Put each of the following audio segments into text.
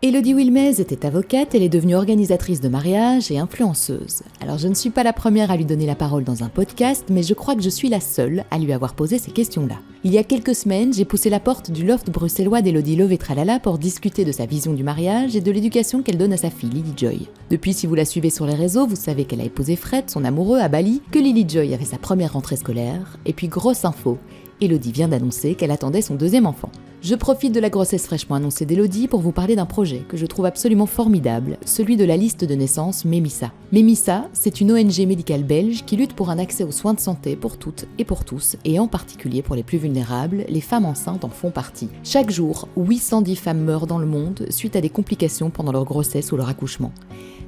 Élodie Wilmez était avocate, elle est devenue organisatrice de mariage et influenceuse. Alors je ne suis pas la première à lui donner la parole dans un podcast, mais je crois que je suis la seule à lui avoir posé ces questions-là. Il y a quelques semaines, j'ai poussé la porte du loft bruxellois d'Élodie Love et Tralala pour discuter de sa vision du mariage et de l'éducation qu'elle donne à sa fille Lily Joy. Depuis, si vous la suivez sur les réseaux, vous savez qu'elle a épousé Fred, son amoureux, à Bali, que Lily Joy a fait sa première rentrée scolaire, et puis grosse info, Élodie vient d'annoncer qu'elle attendait son deuxième enfant. Je profite de la grossesse fraîchement annoncée d'Élodie pour vous parler d'un projet que je trouve absolument formidable, celui de la liste de naissance Memissa. Memissa, c'est une ONG médicale belge qui lutte pour un accès aux soins de santé pour toutes et pour tous, et en particulier pour les plus vulnérables, les femmes enceintes en font partie. Chaque jour, 810 femmes meurent dans le monde suite à des complications pendant leur grossesse ou leur accouchement.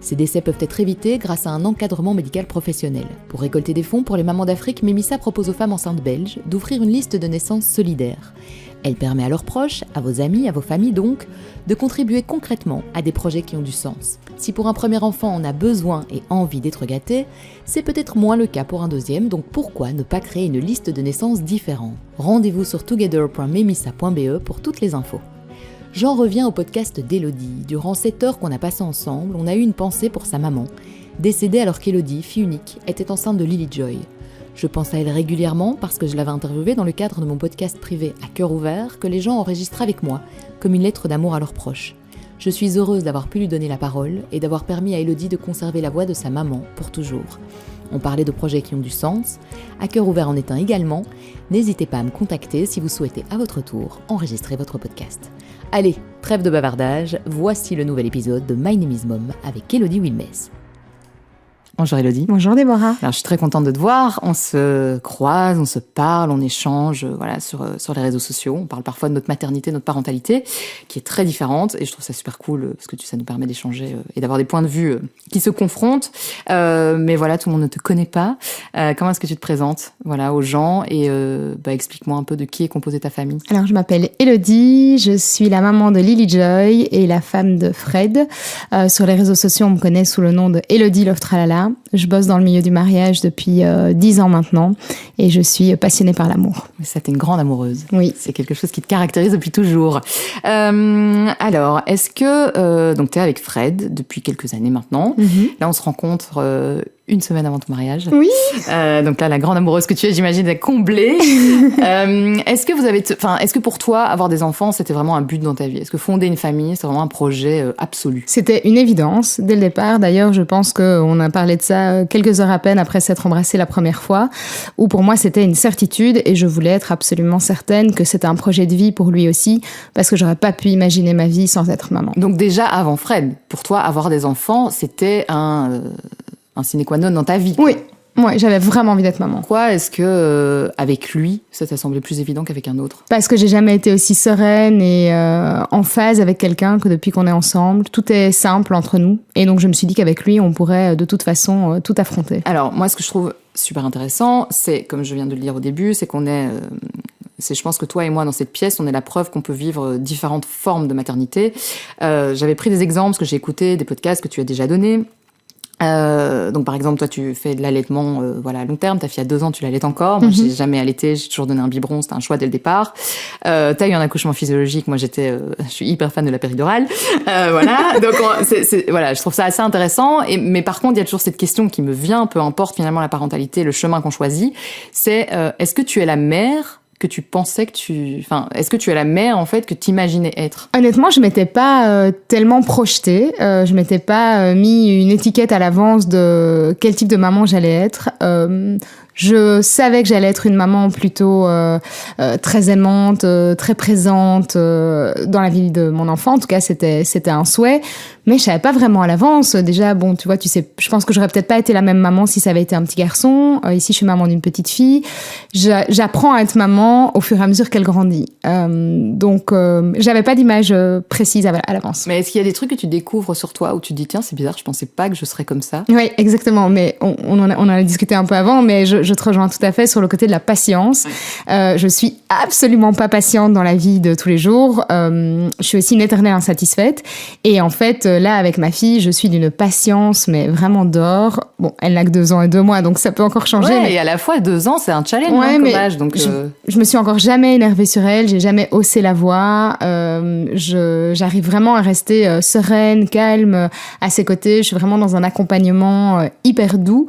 Ces décès peuvent être évités grâce à un encadrement médical professionnel. Pour récolter des fonds pour les mamans d'Afrique, Memissa propose aux femmes enceintes belges d'ouvrir une liste de naissance solidaire. Elle permet à leurs proches, à vos amis, à vos familles donc, de contribuer concrètement à des projets qui ont du sens. Si pour un premier enfant on a besoin et envie d'être gâté, c'est peut-être moins le cas pour un deuxième, donc pourquoi ne pas créer une liste de naissances différente ? Rendez-vous sur together.memissa.be pour toutes les infos. J'en reviens au podcast d'Élodie. Durant 7 heures qu'on a passées ensemble, on a eu une pensée pour sa maman, décédée alors qu'Élodie, fille unique, était enceinte de Lily Joy. Je pense à elle régulièrement parce que je l'avais interviewée dans le cadre de mon podcast privé à cœur ouvert que les gens enregistrent avec moi, comme une lettre d'amour à leurs proches. Je suis heureuse d'avoir pu lui donner la parole et d'avoir permis à Élodie de conserver la voix de sa maman pour toujours. On parlait de projets qui ont du sens, à cœur ouvert en est un également. N'hésitez pas à me contacter si vous souhaitez à votre tour enregistrer votre podcast. Allez, trêve de bavardage, voici le nouvel épisode de My Name is Mom avec Élodie Wilmez. Bonjour Élodie. Bonjour Déborah. Alors, je suis très contente de te voir. On se croise, on se parle, on échange sur les réseaux sociaux. On parle parfois de notre maternité, notre parentalité, qui est très différente. Et je trouve ça super cool parce que ça nous permet d'échanger et d'avoir des points de vue qui se confrontent. Mais voilà, tout le monde ne te connaît pas. Comment est-ce que tu te présentes aux gens et explique-moi un peu de qui est composée ta famille. Alors, je m'appelle Élodie. Je suis la maman de Lily Joy et la femme de Fred. Sur les réseaux sociaux, on me connaît sous le nom de Élodie Love Tralala. Je bosse dans le milieu du mariage depuis 10 ans maintenant et je suis passionnée par l'amour. Ça, t'es une grande amoureuse. Oui. C'est quelque chose qui te caractérise depuis toujours. Alors, est-ce que... donc, t'es avec Fred depuis quelques années maintenant. Mm-hmm. Là, on se rencontre... une semaine avant ton mariage. Oui. Donc là, la grande amoureuse que tu es, j'imagine, est comblée. Est-ce que pour toi, avoir des enfants, c'était vraiment un but dans ta vie ? Est-ce que fonder une famille, c'est vraiment un projet absolu ? C'était une évidence dès le départ. D'ailleurs, je pense qu'on a parlé de ça quelques heures à peine après s'être embrassés la première fois, où pour moi, c'était une certitude et je voulais être absolument certaine que c'était un projet de vie pour lui aussi, parce que j'aurais pas pu imaginer ma vie sans être maman. Donc déjà, avant Fred, pour toi, avoir des enfants, c'était un sine qua non dans ta vie. Oui, j'avais vraiment envie d'être maman. Pourquoi est-ce que avec lui, ça t'a semblé plus évident qu'avec un autre ? Parce que j'ai jamais été aussi sereine et en phase avec quelqu'un que depuis qu'on est ensemble. Tout est simple entre nous. Et donc je me suis dit qu'avec lui, on pourrait de toute façon tout affronter. Alors moi, ce que je trouve super intéressant, c'est, comme je viens de le dire au début, c'est qu'on est... je pense que toi et moi, dans cette pièce, on est la preuve qu'on peut vivre différentes formes de maternité. J'avais pris des exemples, parce que j'ai écouté des podcasts que tu as déjà donnés. Donc par exemple, toi tu fais de l'allaitement à long terme, ta fille a 2 ans, tu l'allaites encore. Moi j'ai jamais allaité, j'ai toujours donné un biberon, c'était un choix dès le départ. T'as eu un accouchement physiologique, moi je suis hyper fan de la péridurale. Donc je trouve ça assez intéressant. Mais par contre, il y a toujours cette question qui me vient, peu importe finalement la parentalité, le chemin qu'on choisit, c'est est-ce que tu es la mère que tu pensais est-ce que tu es la mère, en fait, que tu imaginais être ? Honnêtement, je m'étais pas tellement projetée. Je m'étais pas mis une étiquette à l'avance de quel type de maman j'allais être. Je savais que j'allais être une maman plutôt très aimante, très présente dans la vie de mon enfant. En tout cas, c'était un souhait. Mais je savais pas vraiment à l'avance. Déjà, bon, tu sais, je pense que j'aurais peut-être pas été la même maman si ça avait été un petit garçon. Ici, je suis maman d'une petite fille. J'apprends à être maman au fur et à mesure qu'elle grandit. Donc, j'avais pas d'image précise à l'avance. Mais est-ce qu'il y a des trucs que tu découvres sur toi où tu te dis, tiens, c'est bizarre, je pensais pas que je serais comme ça ? Oui, exactement. Mais on en a discuté un peu avant, mais je je te rejoins tout à fait sur le côté de la patience. Je suis absolument pas patiente dans la vie de tous les jours. Je suis aussi une éternelle insatisfaite. Et en fait, là, avec ma fille, je suis d'une patience, mais vraiment d'or. Bon, elle n'a que 2 ans et 2 mois, donc ça peut encore changer. Ouais, et à la fois 2 ans, c'est un challenge, comme âge. Donc, je me suis encore jamais énervée sur elle, j'ai jamais haussé la voix. J'arrive vraiment à rester sereine, calme à ses côtés. Je suis vraiment dans un accompagnement hyper doux.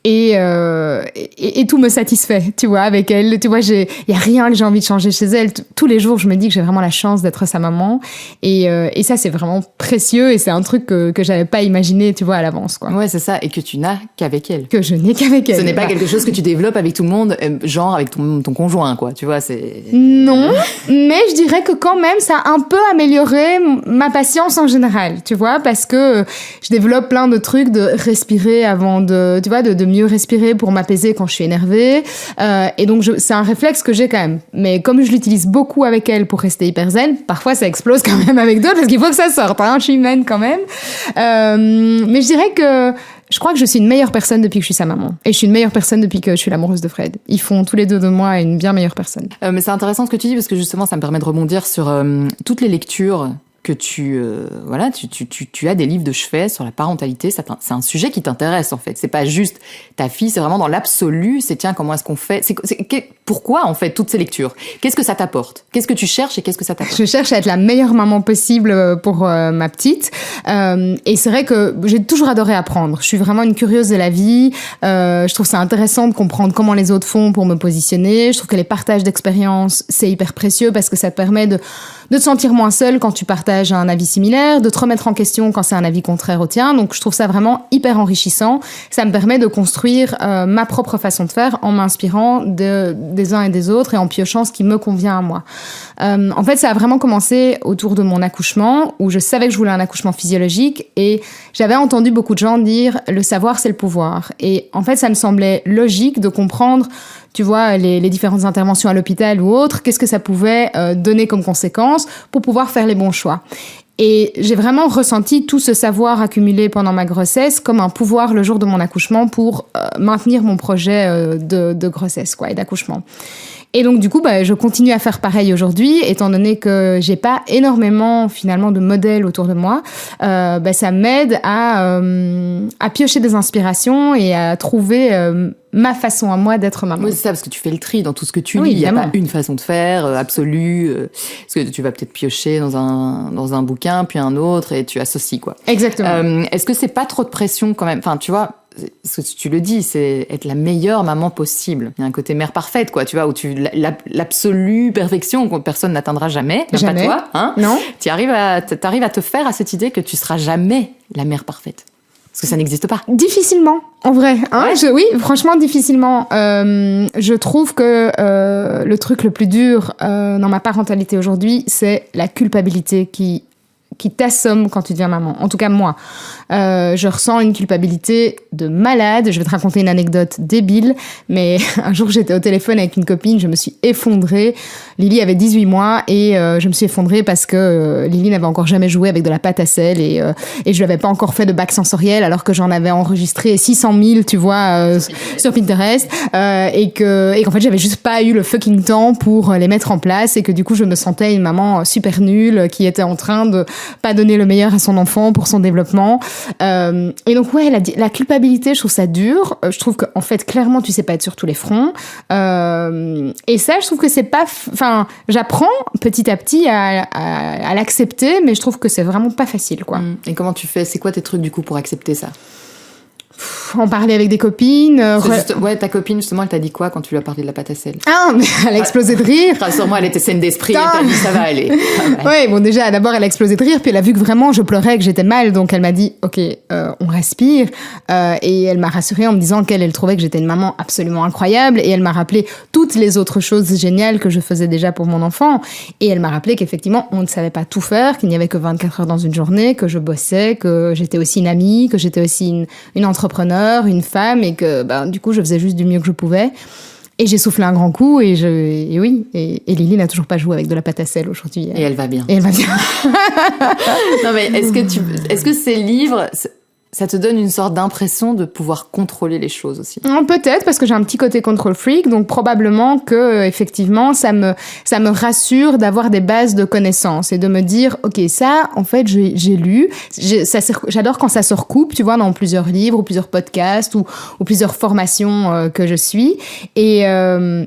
Et tout me satisfait, tu vois, avec elle. Tu vois, il y a rien que j'ai envie de changer chez elle. Tous les jours, je me dis que j'ai vraiment la chance d'être sa maman. Et ça, c'est vraiment précieux. Et c'est un truc que j'avais pas imaginé, tu vois, à l'avance, quoi. Ouais, c'est ça. Et que tu n'as qu'avec elle. Que je n'ai qu'avec elle. Ce n'est pas quelque chose que tu développes avec tout le monde, genre avec ton conjoint, quoi. Tu vois, c'est... Non, mais je dirais que quand même, ça a un peu amélioré ma patience en général, tu vois, parce que je développe plein de trucs de respirer avant de, tu vois, de mieux respirer pour m'apaiser quand je suis énervée. Et donc, c'est un réflexe que j'ai quand même. Mais comme je l'utilise beaucoup avec elle pour rester hyper zen, parfois ça explose quand même avec d'autres parce qu'il faut que ça sorte. Hein, je suis humaine quand même. Mais je dirais que je crois que je suis une meilleure personne depuis que je suis sa maman. Et je suis une meilleure personne depuis que je suis l'amoureuse de Fred. Ils font tous les deux de moi une bien meilleure personne. Mais c'est intéressant ce que tu dis parce que justement, ça me permet de rebondir sur toutes les lectures que tu as des livres de chevet sur la parentalité. C'est un sujet qui t'intéresse en fait. C'est pas juste ta fille, c'est vraiment dans l'absolu. C'est tiens, comment est-ce qu'on fait, pourquoi en fait toutes ces lectures? Qu'est-ce que ça t'apporte? Qu'est-ce que tu cherches et qu'est-ce que ça t'apporte? Je cherche à être la meilleure maman possible pour ma petite. Et c'est vrai que j'ai toujours adoré apprendre. Je suis vraiment une curieuse de la vie. Je trouve ça intéressant de comprendre comment les autres font pour me positionner. Je trouve que les partages d'expériences, c'est hyper précieux parce que ça te permet de te sentir moins seule quand tu partages un avis similaire, de te remettre en question quand c'est un avis contraire au tien. Donc, je trouve ça vraiment hyper enrichissant. Ça me permet de construire ma propre façon de faire en m'inspirant des uns et des autres et en piochant ce qui me convient à moi. En fait, ça a vraiment commencé autour de mon accouchement où je savais que je voulais un accouchement physiologique et j'avais entendu beaucoup de gens dire « le savoir, c'est le pouvoir ». Et en fait, ça me semblait logique de comprendre, tu vois, les différentes interventions à l'hôpital ou autres, qu'est-ce que ça pouvait donner comme conséquence pour pouvoir faire les bons choix. Et j'ai vraiment ressenti tout ce savoir accumulé pendant ma grossesse comme un pouvoir le jour de mon accouchement pour maintenir mon projet de grossesse, quoi, et d'accouchement. Et donc, du coup, je continue à faire pareil aujourd'hui, étant donné que j'ai pas énormément, finalement, de modèles autour de moi. Ça m'aide à piocher des inspirations et à trouver ma façon à moi d'être maman. Oui, c'est ça, parce que tu fais le tri dans tout ce que tu lis. Il n'y a pas une façon de faire absolue. Parce que tu vas peut-être piocher dans un bouquin, puis un autre, et tu associes, quoi. Exactement. Est-ce que c'est pas trop de pression quand même? Enfin, tu vois, ce que tu le dis, c'est être la meilleure maman possible. Il y a un côté mère parfaite, quoi, tu vois, où l'absolue perfection que personne n'atteindra jamais, même jamais. Pas toi, hein. Non. T'arrives à te faire à cette idée que tu seras jamais la mère parfaite. Parce que ça n'existe pas. Difficilement, en vrai. Hein, ouais. Oui, franchement, difficilement. Je trouve que le truc le plus dur dans ma parentalité aujourd'hui, c'est la culpabilité qui t'assomme quand tu deviens maman. En tout cas, moi. Je ressens une culpabilité de malade. Je vais te raconter une anecdote débile, mais un jour, j'étais au téléphone avec une copine, je me suis effondrée. Lily avait 18 mois et je me suis effondrée parce que Lily n'avait encore jamais joué avec de la pâte à sel et je lui avais pas encore fait de bac sensoriel alors que j'en avais enregistré 600 000, tu vois, sur Pinterest et qu'en fait, j'avais juste pas eu le fucking temps pour les mettre en place et que du coup, je me sentais une maman super nulle qui était en train de pas donner le meilleur à son enfant pour son développement. Et donc, ouais, la culpabilité, je trouve ça dur. Je trouve qu'en fait, clairement, tu sais pas être sur tous les fronts. Et ça, je trouve que c'est pas... Enfin, j'apprends petit à petit à l'accepter, mais je trouve que c'est vraiment pas facile, quoi. Et comment tu fais? C'est quoi tes trucs, du coup, pour accepter ça? En parler avec des copines. Ouais, ta copine, justement, elle t'a dit quoi quand tu lui as parlé de la pâte à sel? Ah, mais elle a explosé de rire. Rassure-moi, elle était saine d'esprit, elle t'a dit ça va aller. Ouais, bon, déjà, d'abord, elle a explosé de rire, puis elle a vu que vraiment je pleurais, que j'étais mal, donc elle m'a dit, ok, on respire. Et elle m'a rassurée en me disant qu'elle trouvait que j'étais une maman absolument incroyable, et elle m'a rappelé toutes les autres choses géniales que je faisais déjà pour mon enfant. Et elle m'a rappelé qu'effectivement, on ne savait pas tout faire, qu'il n'y avait que 24 heures dans une journée, que je bossais, que j'étais aussi une amie, que j'étais aussi une entrepreneur, une femme, et que du coup je faisais juste du mieux que je pouvais. Et j'ai soufflé un grand coup et Lily n'a toujours pas joué avec de la pâte à sel aujourd'hui. Et elle va bien. Et elle va bien. Non mais est-ce que ces livres, ça te donne une sorte d'impression de pouvoir contrôler les choses aussi. Peut-être parce que j'ai un petit côté control freak, donc probablement que effectivement ça me rassure d'avoir des bases de connaissances et de me dire ok, ça en fait j'ai lu, j'adore quand ça se recoupe, tu vois, dans plusieurs livres ou plusieurs podcasts ou plusieurs formations que je suis, et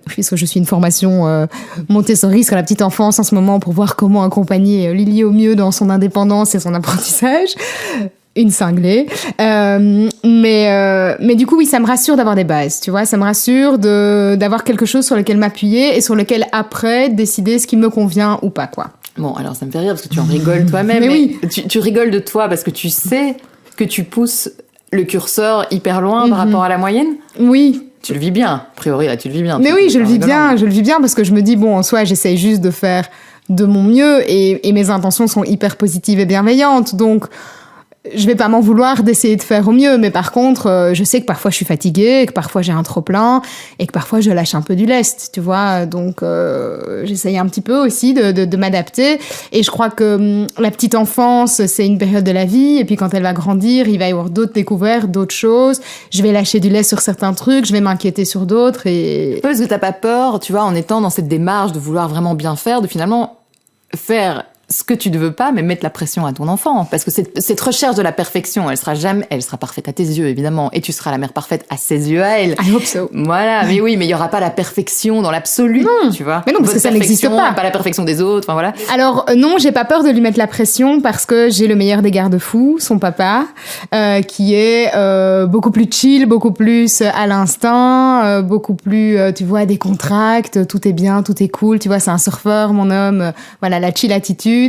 puisque je suis une formation Montessori sur la petite enfance en ce moment pour voir comment accompagner Lily au mieux dans son indépendance et son apprentissage. Une cinglée. Mais du coup, oui, ça me rassure d'avoir des bases, tu vois. Ça me rassure d'avoir quelque chose sur lequel m'appuyer et sur lequel, après, décider ce qui me convient ou pas, quoi. Bon, alors ça me fait rire parce que tu en rigoles toi-même. Mais oui. Tu rigoles de toi parce que tu sais que tu pousses le curseur hyper loin par rapport à la moyenne. Oui. Tu le vis bien. A priori, là, tu le vis bien. Mais oui, je le vis bien parce que je me dis, bon, en soi, j'essaye juste de faire de mon mieux et mes intentions sont hyper positives et bienveillantes. Donc, je vais pas m'en vouloir d'essayer de faire au mieux, mais par contre, je sais que parfois je suis fatiguée, que parfois j'ai un trop-plein, et que parfois je lâche un peu du lest, tu vois. Donc, j'essaye un petit peu aussi de m'adapter. Et je crois que la petite enfance, c'est une période de la vie, et puis quand elle va grandir, il va y avoir d'autres découvertes, d'autres choses. Je vais lâcher du lest sur certains trucs, je vais m'inquiéter sur d'autres, et... Parce que t'as pas peur, tu vois, en étant dans cette démarche de vouloir vraiment bien faire, de finalement faire ce que tu ne veux pas, mais mettre la pression à ton enfant. Parce que cette recherche de la perfection, elle sera parfaite à tes yeux, évidemment. Et tu seras la mère parfaite à ses yeux, à elle. I hope so. Voilà. Mais oui, mais il y aura pas la perfection dans l'absolu, tu vois. Mais non, parce que ça n'existe pas. Pas la perfection des autres, enfin voilà. Alors, non, j'ai pas peur de lui mettre la pression parce que j'ai le meilleur des garde-fous, son papa, qui est beaucoup plus chill, beaucoup plus à l'instinct, beaucoup plus, tu vois, décontracte, tout est bien, tout est cool, tu vois, c'est un surfeur, mon homme, voilà, la chill attitude.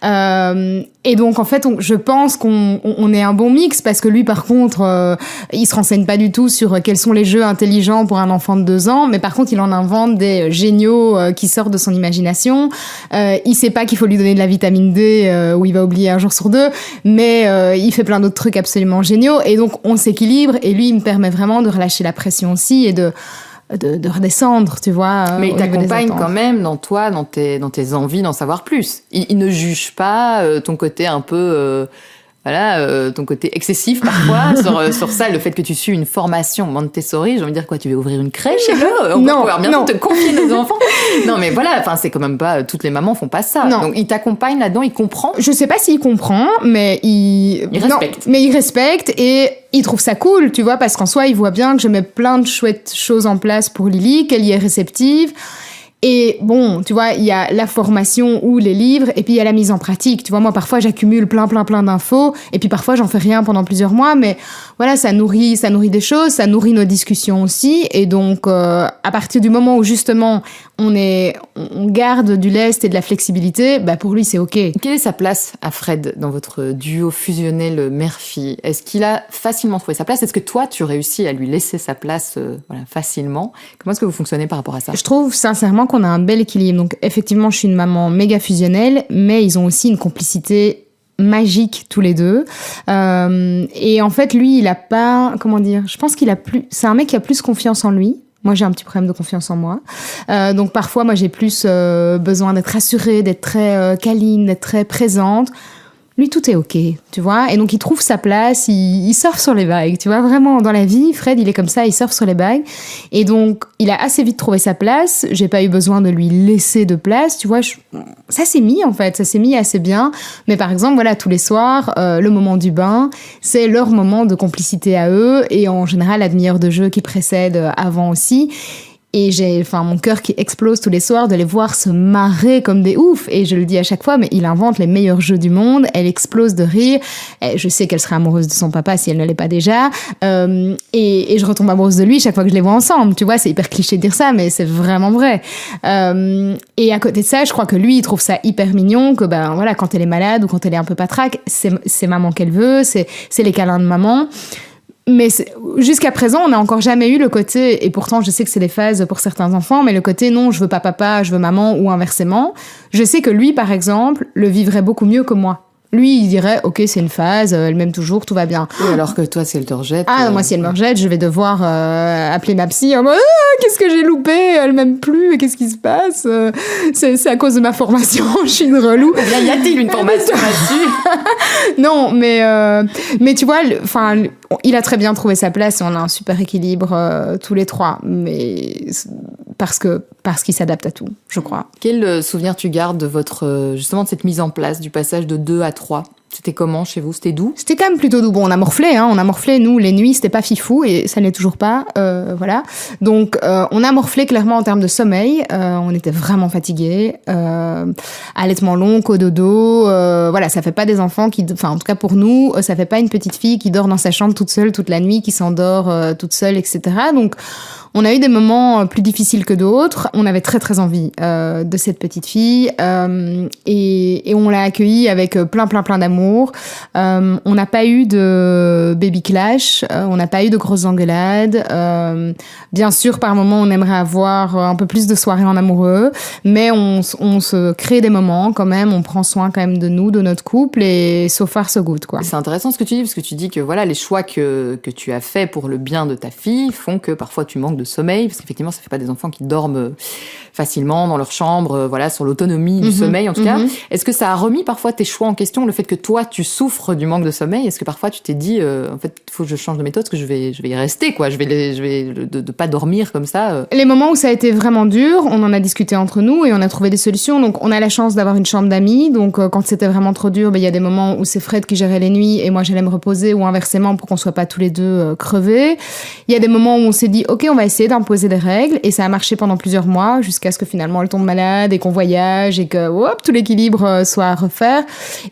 Et donc, en fait, je pense qu'on est un bon mix parce que lui, par contre, il se renseigne pas du tout sur quels sont les jeux intelligents pour un enfant de 2 ans, mais par contre, il en invente des géniaux qui sortent de son imagination. Il sait pas qu'il faut lui donner de la vitamine D ou il va oublier un jour sur 2, mais il fait plein d'autres trucs absolument géniaux. Et donc, on s'équilibre et lui, il me permet vraiment de relâcher la pression aussi et de redescendre, tu vois. Mais il t'accompagne quand même dans toi, dans tes envies d'en savoir plus. Il ne juge pas ton côté un peu... ton côté excessif parfois sur ça, le fait que tu suis une formation Montessori, j'ai envie de dire quoi, tu veux ouvrir une crèche chez eux? On va pouvoir bientôt te confier nos enfants. Non mais voilà, enfin c'est quand même pas, toutes les mamans font pas ça. Non. Donc il t'accompagne là-dedans, il comprend. Je sais pas s'il comprend, mais il respecte. Non, mais il respecte et il trouve ça cool, tu vois, parce qu'en soi, il voit bien que je mets plein de chouettes choses en place pour Lily, qu'elle y est réceptive. Et bon, tu vois, il y a la formation ou les livres, et puis il y a la mise en pratique. Tu vois, moi, parfois, j'accumule plein d'infos, et puis parfois, j'en fais rien pendant plusieurs mois, mais voilà, ça nourrit des choses, ça nourrit nos discussions aussi. Et donc, à partir du moment où, justement, on garde du lest et de la flexibilité, bah, pour lui, c'est OK. Quelle est sa place à Fred dans votre duo fusionnel mère-fille? Est-ce qu'il a facilement trouvé sa place? Est-ce que toi, tu réussis à lui laisser sa place facilement? Comment est-ce que vous fonctionnez par rapport à ça? Je trouve sincèrement qu'on a un bel équilibre. Donc, effectivement, je suis une maman méga fusionnelle, mais ils ont aussi une complicité magique tous les deux. Et en fait, lui, il a pas... Comment dire? Je pense qu'il a plus... C'est un mec qui a plus confiance en lui. Moi, j'ai un petit problème de confiance en moi. Donc, parfois, moi, j'ai plus besoin d'être rassurée, d'être très câline, d'être très présente. Lui, tout est OK, tu vois. Et donc, il trouve sa place, il surfe sur les vagues, tu vois. Vraiment, dans la vie, Fred, il est comme ça, il surfe sur les vagues. Et donc, il a assez vite trouvé sa place. J'ai pas eu besoin de lui laisser de place, tu vois. Ça s'est mis, en fait. Ça s'est mis assez bien. Mais par exemple, voilà, tous les soirs, le moment du bain, c'est leur moment de complicité à eux. Et en général, la demi-heure de jeu qui précède avant aussi. Et j'ai mon cœur qui explose tous les soirs de les voir se marrer comme des oufs. Et je le dis à chaque fois, mais il invente les meilleurs jeux du monde. Elle explose de rire. Et je sais qu'elle serait amoureuse de son papa si elle ne l'est pas déjà. Et je retombe amoureuse de lui chaque fois que je les vois ensemble. Tu vois, c'est hyper cliché de dire ça, mais c'est vraiment vrai. Et à côté de ça, je crois que lui, il trouve ça hyper mignon que, ben voilà, quand elle est malade ou quand elle est un peu patraque, c'est maman qu'elle veut, c'est les câlins de maman. Mais jusqu'à présent, on n'a encore jamais eu le côté, et pourtant je sais que c'est des phases pour certains enfants, mais le côté non, je veux pas papa, je veux maman, ou inversement. Je sais que lui, par exemple, le vivrait beaucoup mieux que moi. lui, il dirait, ok, c'est une phase, elle m'aime toujours, tout va bien. Oui, alors que toi, si elle te rejette... Moi, si elle me rejette, je vais devoir appeler ma psy en mode « Qu'est-ce que j'ai loupé ? Elle m'aime plus, qu'est-ce qui se passe ? C'est à cause de ma formation, je suis une relou. » Y a-t-il une formation là-dessus ? Non, mais tu vois, il a très bien trouvé sa place et on a un super équilibre tous les trois, mais parce qu'il s'adapte à tout, je crois. Quel souvenir tu gardes de justement de cette mise en place, du passage de 2 à 3 ? C'était comment chez vous ? C'était doux ? C'était quand même plutôt doux. Bon, on a morflé, nous, les nuits, c'était pas fifou, et ça n'est toujours pas, voilà. Donc, on a morflé clairement en termes de sommeil, on était vraiment fatigués, allaitement long, cododo, voilà, ça fait pas des enfants en tout cas pour nous, ça fait pas une petite fille qui dort dans sa chambre toute seule toute la nuit, qui s'endort toute seule, etc. Donc, on a eu des moments plus difficiles que d'autres. On avait très très envie de cette petite fille et on l'a accueillie avec plein d'amour. On n'a pas eu de baby clash, on n'a pas eu de grosses engueulades. Bien sûr, par moments, on aimerait avoir un peu plus de soirées en amoureux, mais on se crée des moments quand même. On prend soin quand même de nous, de notre couple, et so far so good, quoi. C'est intéressant ce que tu dis, parce que tu dis que voilà, les choix que tu as faits pour le bien de ta fille font que parfois tu manques de sommeil, parce qu'effectivement, ça fait pas des enfants qui dorment facilement dans leur chambre, voilà, sur l'autonomie du sommeil en tout cas. Est-ce que ça a remis parfois tes choix en question, le fait que toi tu souffres du manque de sommeil? Est-ce que parfois tu t'es dit en fait il faut que je change de méthode, parce que je vais y rester, quoi, je vais de pas dormir comme ça. Les moments où ça a été vraiment dur, on en a discuté entre nous et on a trouvé des solutions. Donc on a la chance d'avoir une chambre d'amis, donc quand c'était vraiment trop dur, il y a des moments où c'est Fred qui gérait les nuits et moi j'allais me reposer, ou inversement, pour qu'on soit pas tous les deux crevés. Il y a des moments où on s'est dit ok, on va essayer d'imposer des règles, et ça a marché pendant plusieurs mois jusqu'à ce que finalement elle tombe malade et qu'on voyage et que tout l'équilibre soit à refaire.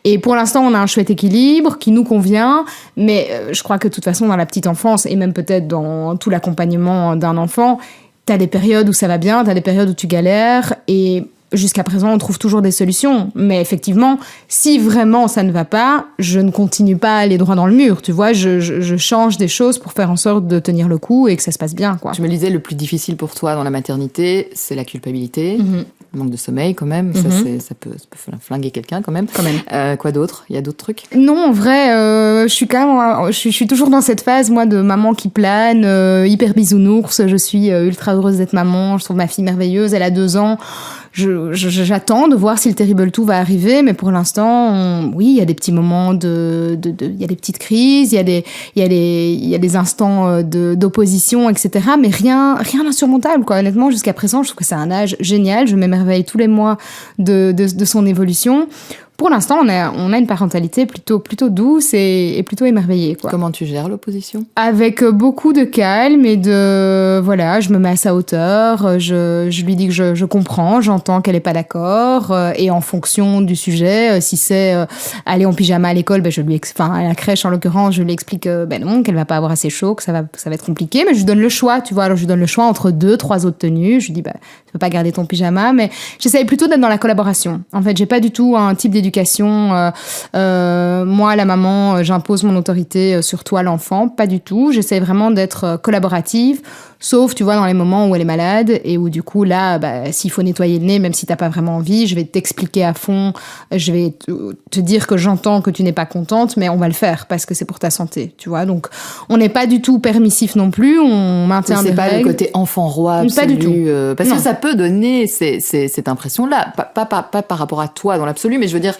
Et pour l'instant on a un chouette équilibre qui nous convient, mais je crois que de toute façon dans la petite enfance et même peut-être dans tout l'accompagnement d'un enfant, t'as des périodes où ça va bien, t'as des périodes où tu galères, et jusqu'à présent, on trouve toujours des solutions. Mais effectivement, si vraiment ça ne va pas, je ne continue pas à aller droit dans le mur. Tu vois, je change des choses pour faire en sorte de tenir le coup et que ça se passe bien, quoi. Je me disais, le plus difficile pour toi dans la maternité, c'est la culpabilité, le manque de sommeil quand même. Ça peut flinguer quelqu'un quand même. Quoi d'autre ? Il y a d'autres trucs ? Non, en vrai, je suis quand même, je suis toujours dans cette phase, moi, de maman qui plane, hyper bisounours. Je suis ultra heureuse d'être maman. Je trouve ma fille merveilleuse. Elle a 2 ans. J'attends de voir si le terrible tout va arriver, mais pour l'instant, oui, il y a des petits moments il y a des petites crises, il y a des instants d'opposition, etc. Mais rien d'insurmontable, quoi. Honnêtement, jusqu'à présent, je trouve que c'est un âge génial. Je m'émerveille tous les mois de son évolution. Pour l'instant, on a une parentalité plutôt douce et plutôt émerveillée, quoi. Comment tu gères l'opposition ? Avec beaucoup de calme et je me mets à sa hauteur, je lui dis que je comprends, j'entends qu'elle est pas d'accord, et en fonction du sujet, si c'est aller en pyjama à l'école, à la crèche en l'occurrence, je lui explique non, qu'elle va pas avoir assez chaud, que ça va être compliqué, mais je lui donne le choix, tu vois. Alors je lui donne le choix entre 2-3 autres tenues, je lui dis tu peux pas garder ton pyjama, mais j'essaye plutôt d'être dans la collaboration. En fait, j'ai pas du tout un type d'éducation. Moi, la maman, j'impose mon autorité sur toi, l'enfant. Pas du tout. J'essaie vraiment d'être collaborative. Sauf, tu vois, dans les moments où elle est malade et où, du coup, là, s'il faut nettoyer le nez, même si t'as pas vraiment envie, je vais t'expliquer à fond. Je vais te dire que j'entends que tu n'es pas contente, mais on va le faire parce que c'est pour ta santé, tu vois. Donc, on n'est pas du tout permissif non plus. On maintient des règles. C'est pas le côté enfant roi absolu. Pas du tout. Parce que ça peut donner cette impression-là. Pas par rapport à toi dans l'absolu, mais je veux dire,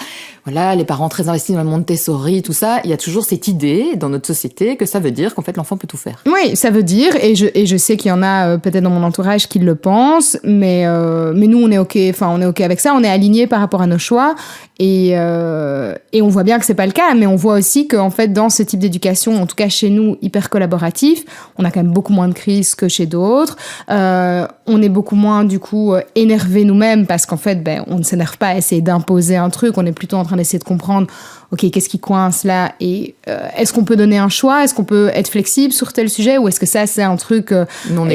voilà, les parents très investis dans le Montessori, tout ça, il y a toujours cette idée dans notre société que ça veut dire qu'en fait l'enfant peut tout faire. Oui, ça veut dire, et je sais qu'il y en a peut-être dans mon entourage qui le pensent, mais nous on est ok avec ça, on est alignés par rapport à nos choix, et on voit bien que c'est pas le cas, mais on voit aussi qu'en fait dans ce type d'éducation, en tout cas chez nous hyper collaboratif, on a quand même beaucoup moins de crises que chez d'autres, on est beaucoup moins du coup énervés nous-mêmes parce qu'en fait on ne s'énerve pas à essayer d'imposer un truc, on est plutôt en train d'essayer de comprendre ok, qu'est-ce qui coince là, et est-ce qu'on peut donner un choix, est-ce qu'on peut être flexible sur tel sujet, ou est-ce que ça c'est un truc non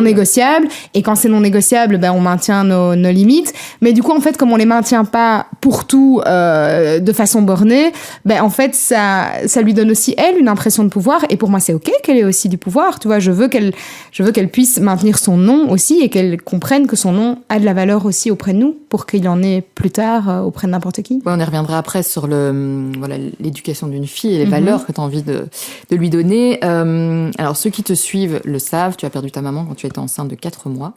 négociable, et quand c'est non négociable on maintient nos limites, mais du coup en fait comme on les maintient pas pour tout tout de façon bornée, ben en fait ça lui donne aussi elle une impression de pouvoir, et pour moi c'est ok qu'elle ait aussi du pouvoir, tu vois, je veux qu'elle puisse maintenir son nom aussi, et qu'elle comprenne que son nom a de la valeur aussi auprès de nous, pour qu'il en ait plus tard auprès de n'importe qui. Ouais, on y reviendra après sur l'éducation d'une fille et les valeurs que tu as envie de lui donner. Alors ceux qui te suivent le savent, tu as perdu ta maman quand tu étais enceinte de 4 mois.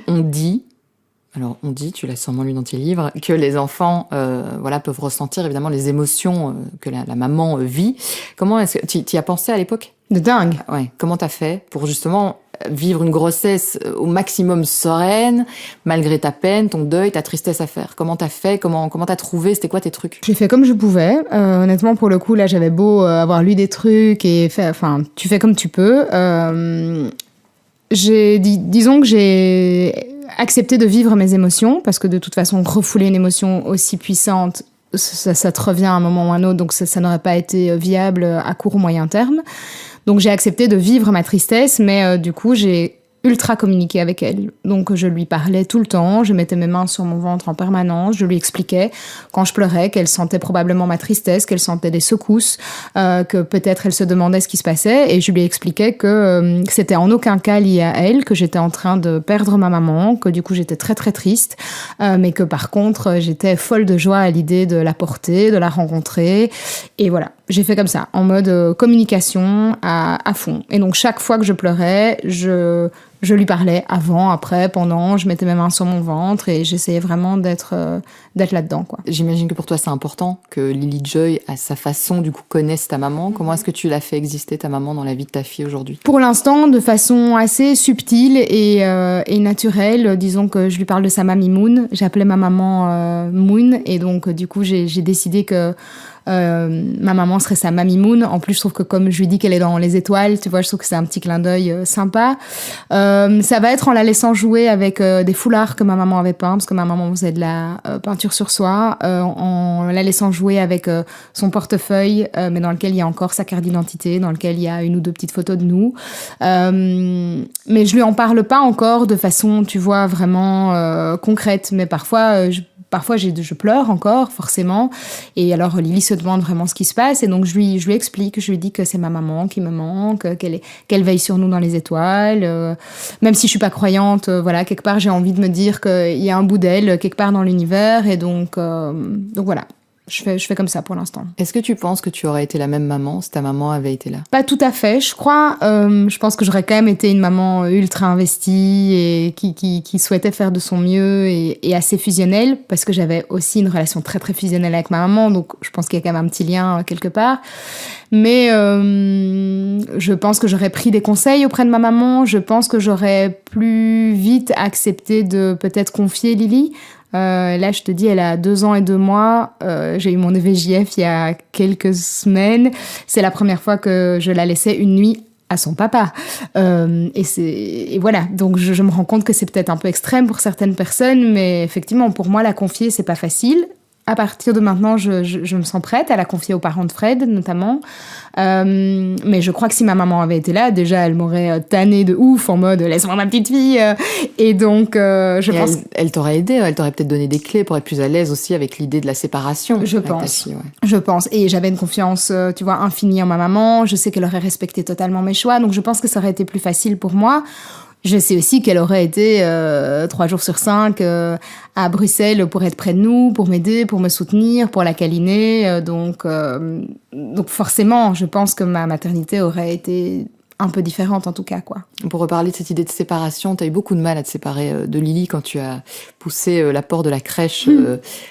On dit, tu l'as sûrement lu dans tes livres, que les enfants peuvent ressentir évidemment les émotions que la maman vit. Comment est-ce que tu y as pensé à l'époque ? De dingue. Ouais. Comment t'as fait pour justement vivre une grossesse au maximum sereine, malgré ta peine, ton deuil, ta tristesse à faire ? Comment t'as fait ? Comment t'as trouvé ? C'était quoi tes trucs ? J'ai fait comme je pouvais. Honnêtement, pour le coup, là, j'avais beau avoir lu des trucs et tu fais comme tu peux. Disons que j'ai accepté de vivre mes émotions, parce que de toute façon, refouler une émotion aussi puissante, ça te revient à un moment ou à un autre, donc ça n'aurait pas été viable à court ou moyen terme. Donc j'ai accepté de vivre ma tristesse, mais du coup j'ai ultra communiqué avec elle. Donc je lui parlais tout le temps, je mettais mes mains sur mon ventre en permanence, je lui expliquais quand je pleurais qu'elle sentait probablement ma tristesse, qu'elle sentait des secousses, que peut-être elle se demandait ce qui se passait, et je lui expliquais que c'était en aucun cas lié à elle, que j'étais en train de perdre ma maman, que du coup j'étais très très triste, mais que par contre j'étais folle de joie à l'idée de la porter, de la rencontrer, et voilà. J'ai fait comme ça, en mode communication à fond. Et donc chaque fois que je pleurais, je lui parlais avant, après, pendant, je mettais mes mains sur mon ventre et j'essayais vraiment d'être là-dedans, quoi. J'imagine que pour toi c'est important que Lily Joy, à sa façon, du coup, connaisse ta maman. Comment est-ce que tu l'as fait exister, ta maman, dans la vie de ta fille aujourd'hui ? Pour l'instant, de façon assez subtile et naturelle. Disons que je lui parle de sa mamie Moon. J'appelais ma maman Moon, et donc du coup j'ai décidé que ma maman serait sa mamie Moon. En plus, je trouve que comme je lui dis qu'elle est dans les étoiles, tu vois, je trouve que c'est un petit clin d'œil sympa. Ça va être en la laissant jouer avec des foulards que ma maman avait peints, parce que ma maman faisait de la peinture sur soie, en la laissant jouer avec son portefeuille, mais dans lequel il y a encore sa carte d'identité, dans lequel il y a une ou deux petites photos de nous. Mais je lui en parle pas encore de façon, tu vois, vraiment concrète. Mais parfois, je pleure encore, forcément. Et alors, Lily se demande vraiment ce qui se passe. Et donc, je lui explique, je lui dis que c'est ma maman qui me manque, qu'elle veille sur nous dans les étoiles. Même si je suis pas croyante, voilà, quelque part, j'ai envie de me dire qu'il y a un bout d'elle quelque part dans l'univers. Et donc voilà. Je fais comme ça pour l'instant. Est-ce que tu penses que tu aurais été la même maman si ta maman avait été là ? Pas tout à fait, je crois. Je pense que j'aurais quand même été une maman ultra investie et qui souhaitait faire de son mieux et assez fusionnelle, parce que j'avais aussi une relation très très fusionnelle avec ma maman, donc je pense qu'il y a quand même un petit lien quelque part. Mais je pense que j'aurais pris des conseils auprès de ma maman. Je pense que j'aurais plus vite accepté de peut-être confier Lily. Là, je te dis, elle a 2 ans et 2 mois. J'ai eu mon EVJF il y a quelques semaines. C'est la première fois que je la laissais une nuit à son papa. Et voilà. Donc, je me rends compte que c'est peut-être un peu extrême pour certaines personnes, mais effectivement, pour moi, la confier, c'est pas facile. À partir de maintenant, je me sens prête à la confier aux parents de Fred, notamment. Mais je crois que si ma maman avait été là, déjà, elle m'aurait tannée de ouf, en mode « laisse-moi ma petite fille ». Et donc, je pense... Elle t'aurait aidé, elle t'aurait peut-être donné des clés pour être plus à l'aise aussi avec l'idée de la séparation. Je pense. Je pense. Et j'avais une confiance, tu vois, infinie en ma maman. Je sais qu'elle aurait respecté totalement mes choix. Donc, je pense que ça aurait été plus facile pour moi. Je sais aussi qu'elle aurait été 3 jours sur 5 à Bruxelles pour être près de nous, pour m'aider, pour me soutenir, pour la câliner. Donc forcément, je pense que ma maternité aurait été un peu différente en tout cas, quoi. Pour reparler de cette idée de séparation, tu as eu beaucoup de mal à te séparer de Lily quand tu as poussé la porte de la crèche.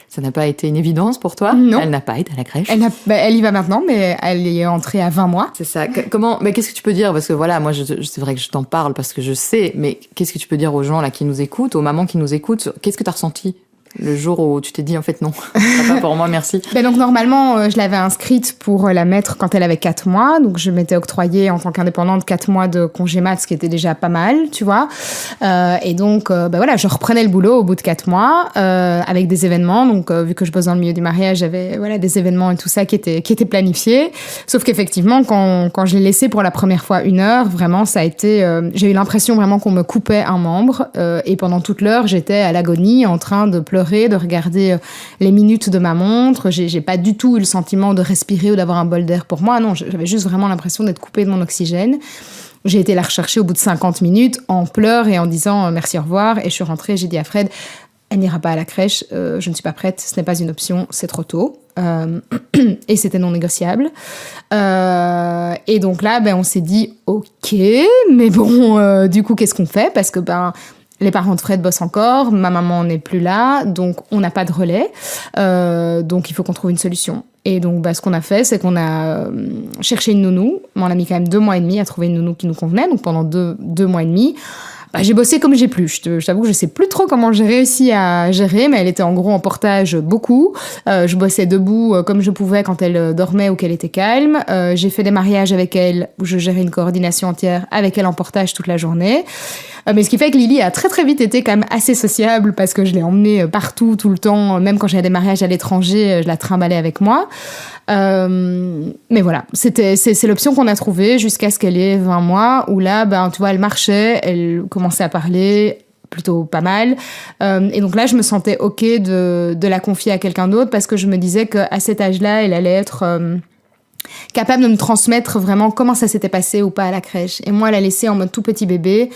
Ça n'a pas été une évidence pour toi ? Non. Elle n'a pas été à la crèche. Elle y va maintenant, mais elle est entrée à 20 mois. C'est ça. Mais qu'est-ce que tu peux dire ? Parce que voilà, moi, c'est vrai que je t'en parle parce que je sais, mais qu'est-ce que tu peux dire aux gens là qui nous écoutent, aux mamans qui nous écoutent ? Qu'est-ce que tu as ressenti le jour où tu t'es dit, en fait, non, c'est pas pour moi, merci. Donc, normalement, je l'avais inscrite pour la mettre quand elle avait 4 mois. Donc, je m'étais octroyée, en tant qu'indépendante, 4 mois de congé mat, ce qui était déjà pas mal, tu vois. Et donc, voilà, je reprenais le boulot au bout de 4 mois, avec des événements. Donc, vu que je bosse dans le milieu du mariage, j'avais, voilà, des événements et tout ça qui étaient planifiés. Sauf qu'effectivement, quand je l'ai laissé pour la première fois 1 heure, vraiment, ça a été, j'ai eu l'impression vraiment qu'on me coupait un membre. Et pendant toute l'heure, j'étais à l'agonie, en train de pleurer pleurer, de regarder les minutes de ma montre. J'ai pas du tout eu le sentiment de respirer ou d'avoir un bol d'air pour moi. Non, j'avais juste vraiment l'impression d'être coupée de mon oxygène. J'ai été la rechercher au bout de 50 minutes en pleurs et en disant merci, au revoir. Et je suis rentrée, j'ai dit à Fred, elle n'ira pas à la crèche, je ne suis pas prête, ce n'est pas une option, c'est trop tôt. Et c'était non négociable. Et donc là, on s'est dit, ok, mais bon, du coup, qu'est-ce qu'on fait ? Parce que les parents de Fred bossent encore, ma maman n'est plus là, donc on n'a pas de relais. Donc il faut qu'on trouve une solution. Et donc ce qu'on a fait, c'est qu'on a cherché une nounou. On a mis quand même 2 mois et demi à trouver une nounou qui nous convenait. Donc pendant deux mois et demi, j'ai bossé comme j'ai pu. Je t'avoue que je sais plus trop comment j'ai réussi à gérer, mais elle était en gros en portage beaucoup. Je bossais debout comme je pouvais quand elle dormait ou qu'elle était calme. J'ai fait des mariages avec elle où je gérais une coordination entière avec elle en portage toute la journée. Mais ce qui fait que Lily a très très vite été quand même assez sociable parce que je l'ai emmenée partout, tout le temps. Même quand j'avais des mariages à l'étranger, je la trimballais avec moi. Mais voilà, c'est l'option qu'on a trouvée jusqu'à ce qu'elle ait 20 mois, où là, tu vois, elle marchait, elle commençait à parler plutôt pas mal. Et donc là, je me sentais OK de la confier à quelqu'un d'autre parce que je me disais qu'à cet âge-là, elle allait être capable de me transmettre vraiment comment ça s'était passé ou pas à la crèche. Et moi, la laisser en mode tout petit bébé,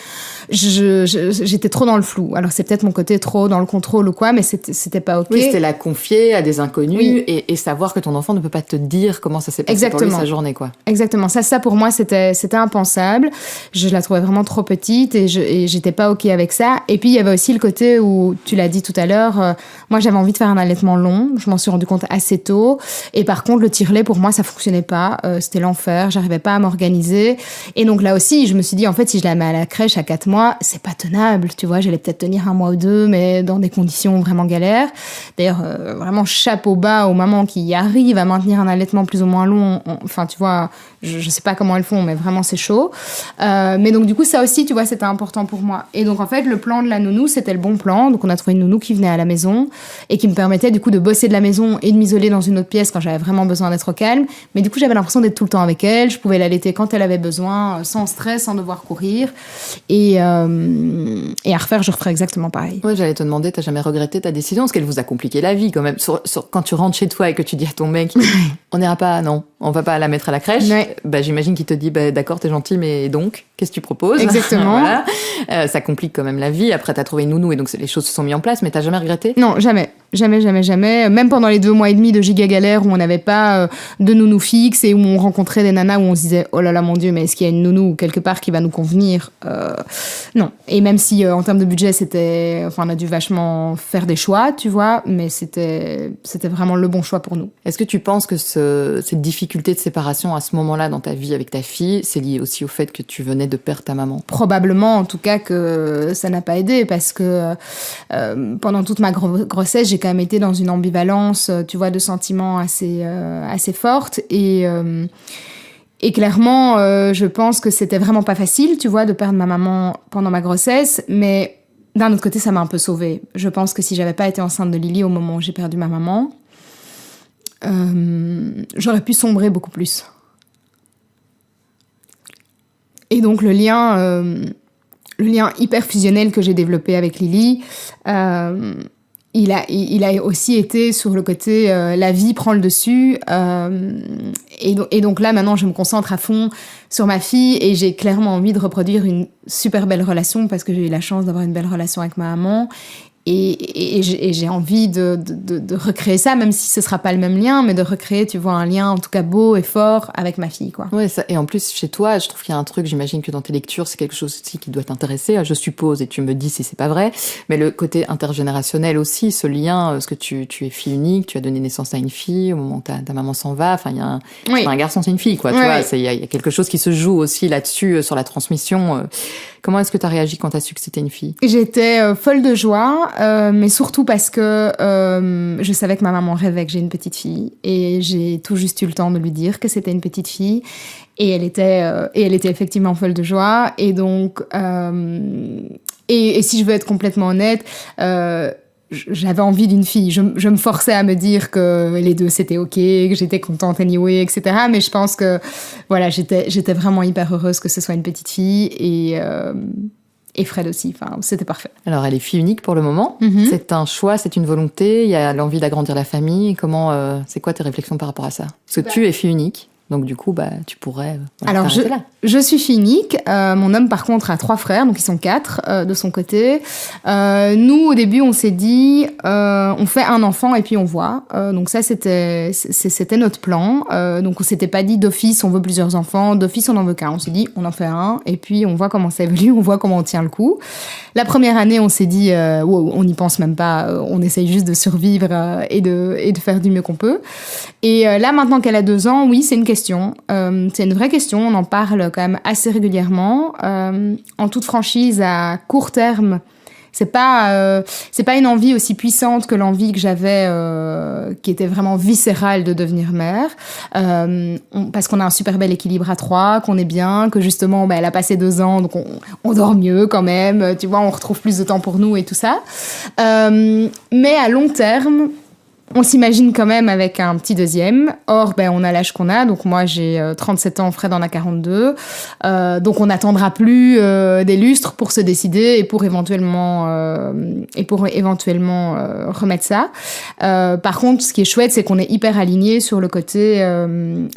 j'étais trop dans le flou. Alors, c'est peut-être mon côté trop dans le contrôle ou quoi, mais c'était pas OK. Oui, c'était la confier à des inconnus oui. et savoir que ton enfant ne peut pas te dire comment ça s'est passé pour lui sa journée, quoi. Exactement. Ça pour moi, c'était impensable. Je la trouvais vraiment trop petite et j'étais pas OK avec ça. Et puis, il y avait aussi le côté où, tu l'as dit tout à l'heure, moi, j'avais envie de faire un allaitement long. Je m'en suis rendu compte assez tôt. Et par contre, le tire-lait, pour moi, ça fonctionnait pas. C'était l'enfer. J'arrivais pas à m'organiser. Et donc là aussi, je me suis dit, en fait, si je la mets à la crèche à 4 mois, c'est pas tenable. Tu vois, j'allais peut-être tenir 1 mois ou 2, mais dans des conditions vraiment galères. D'ailleurs, vraiment chapeau bas aux mamans qui arrivent à maintenir un allaitement plus ou moins long. Enfin, tu vois, je sais pas comment elles font, mais vraiment, c'est chaud. Mais donc, du coup, ça aussi, tu vois, c'était important pour moi. Et donc, en fait, le plan de la nounou, c'était le bon plan. Donc, on a trouvé une nounou qui venait à la maison et qui me permettait, du coup, de bosser de la maison et de m'isoler dans une autre pièce quand j'avais vraiment besoin d'être au calme. Mais du coup, j'avais l'impression d'être tout le temps avec elle. Je pouvais l'allaiter quand elle avait besoin, sans stress, sans devoir courir. Et à refaire, je referais exactement pareil. Ouais, j'allais te demander, t'as jamais regretté ta décision? Parce qu'elle vous a compliqué la vie, quand même. Quand tu rentres chez toi et que tu dis à ton mec, on n'ira pas, non, on va pas la mettre à la crèche. Ouais. J'imagine qu'il te dit, d'accord, t'es gentil, mais donc, qu'est-ce que tu proposes? Exactement. Voilà. Ça complique quand même la vie. Après, t'as trouvé une nounou et donc les choses se sont mises en place, mais t'as jamais regretté? Non, jamais. Jamais. Même pendant les 2 mois et demi de giga galère où on n'avait pas de nounou fixe et où on rencontrait des nanas où on se disait oh là là mon Dieu, mais est-ce qu'il y a une nounou quelque part qui va nous convenir? Non. Et même si en termes de budget on a dû vachement faire des choix, tu vois, mais c'était vraiment le bon choix pour nous. Est-ce que tu penses que cette difficulté de séparation à ce moment-là dans ta vie avec ta fille, c'est lié aussi au fait que tu venais de perdre ta maman? Probablement, en tout cas, que ça n'a pas aidé parce que pendant toute ma grossesse, j'ai quand même été dans une ambivalence, tu vois, de sentiments assez forte et clairement, je pense que c'était vraiment pas facile, tu vois, de perdre ma maman pendant ma grossesse, mais d'un autre côté, ça m'a un peu sauvée. Je pense que si j'avais pas été enceinte de Lily au moment où j'ai perdu ma maman, j'aurais pu sombrer beaucoup plus. Et donc le lien hyper fusionnel que j'ai développé avec Lily, il a aussi été sur le côté la vie prend le dessus et donc là maintenant je me concentre à fond sur ma fille et j'ai clairement envie de reproduire une super belle relation parce que j'ai eu la chance d'avoir une belle relation avec ma maman et j'ai envie de recréer ça, même si ce sera pas le même lien, mais de recréer, tu vois, un lien en tout cas beau et fort avec ma fille, quoi. Ouais, et en plus chez toi, je trouve qu'il y a un truc, j'imagine que dans tes lectures, c'est quelque chose aussi qui doit t'intéresser, je suppose, et tu me dis si c'est pas vrai, mais le côté intergénérationnel aussi, ce lien, parce que tu es fille unique, tu as donné naissance à une fille au moment où ta maman s'en va, enfin il y a c'est pas un garçon, c'est une fille, quoi, tu vois, il y a quelque chose qui se joue aussi là-dessus, sur la transmission. Comment est-ce que tu as réagi quand tu as su que c'était une fille? J'étais folle de joie, mais surtout parce que je savais que ma maman rêvait que j'ai une petite fille. Et j'ai tout juste eu le temps de lui dire que c'était une petite fille. Et elle était effectivement folle de joie. Et donc, et si je veux être complètement honnête, j'avais envie d'une fille. Je me forçais à me dire que les deux c'était ok, que j'étais contente anyway, etc. Mais je pense que voilà, j'étais vraiment hyper heureuse que ce soit une petite fille Et Fred aussi, enfin, c'était parfait. Alors, elle est fille unique pour le moment. C'est un choix, c'est une volonté. Il y a l'envie d'agrandir la famille. C'est quoi tes réflexions par rapport à ça? Parce que tu es fille unique. Donc du coup, tu pourrais. Alors je suis fille unique. Mon homme, par contre, a 3 frères, donc ils sont 4 de son côté. Nous, au début, on s'est dit, on fait un enfant et puis on voit. Donc ça, c'était notre plan. Donc on s'était pas dit d'office, on veut plusieurs enfants. D'office, on en veut qu'un. On s'est dit, on en fait un et puis on voit comment ça évolue, on voit comment on tient le coup. La première année, on s'est dit, wow, on n'y pense même pas. On essaye juste de survivre et de faire du mieux qu'on peut. Et là, maintenant qu'elle a 2 ans, oui, c'est une question. C'est une vraie question, on en parle quand même assez régulièrement. En toute franchise, à court terme, c'est pas une envie aussi puissante que l'envie que j'avais, qui était vraiment viscérale de devenir mère. Parce qu'on a un super bel équilibre à 3, qu'on est bien, que justement, elle a passé 2 ans, donc on dort mieux quand même. Tu vois, on retrouve plus de temps pour nous et tout ça. Mais à long terme, on s'imagine quand même avec un petit deuxième. Or, on a l'âge qu'on a. Donc moi, j'ai 37 ans, Fred en a 42. Donc on n'attendra plus des lustres pour se décider et pour éventuellement remettre ça. Par contre, ce qui est chouette, c'est qu'on est hyper alignés sur le côté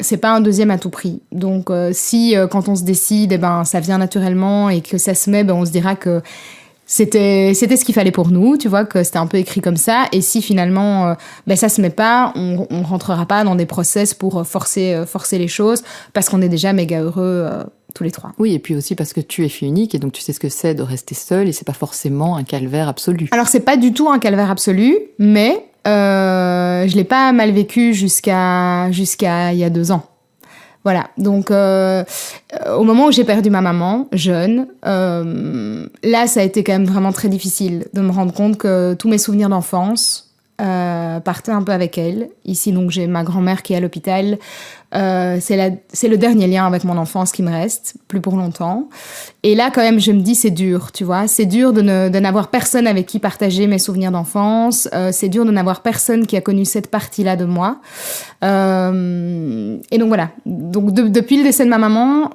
c'est pas un deuxième à tout prix. Donc si quand on se décide, ça vient naturellement et que ça se met, on se dira que c'était ce qu'il fallait pour nous, tu vois, que c'était un peu écrit comme ça. Et si finalement ça se met pas, on rentrera pas dans des process pour forcer les choses, parce qu'on est déjà méga heureux tous les 3. Oui, et puis aussi parce que tu es fille unique et donc tu sais ce que c'est de rester seule et c'est pas forcément un calvaire absolu. Alors c'est pas du tout un calvaire absolu, mais je l'ai pas mal vécu jusqu'à il y a 2 ans. Voilà, donc au moment où j'ai perdu ma maman, jeune, là ça a été quand même vraiment très difficile de me rendre compte que tous mes souvenirs d'enfance partaient un peu avec elle. Ici donc j'ai ma grand-mère qui est à l'hôpital, c'est le dernier lien avec mon enfance qui me reste, plus pour longtemps. Et là quand même je me dis c'est dur, tu vois, c'est dur de n'avoir personne avec qui partager mes souvenirs d'enfance, c'est dur de n'avoir personne qui a connu cette partie-là de moi. Et donc voilà, donc depuis le décès de ma maman,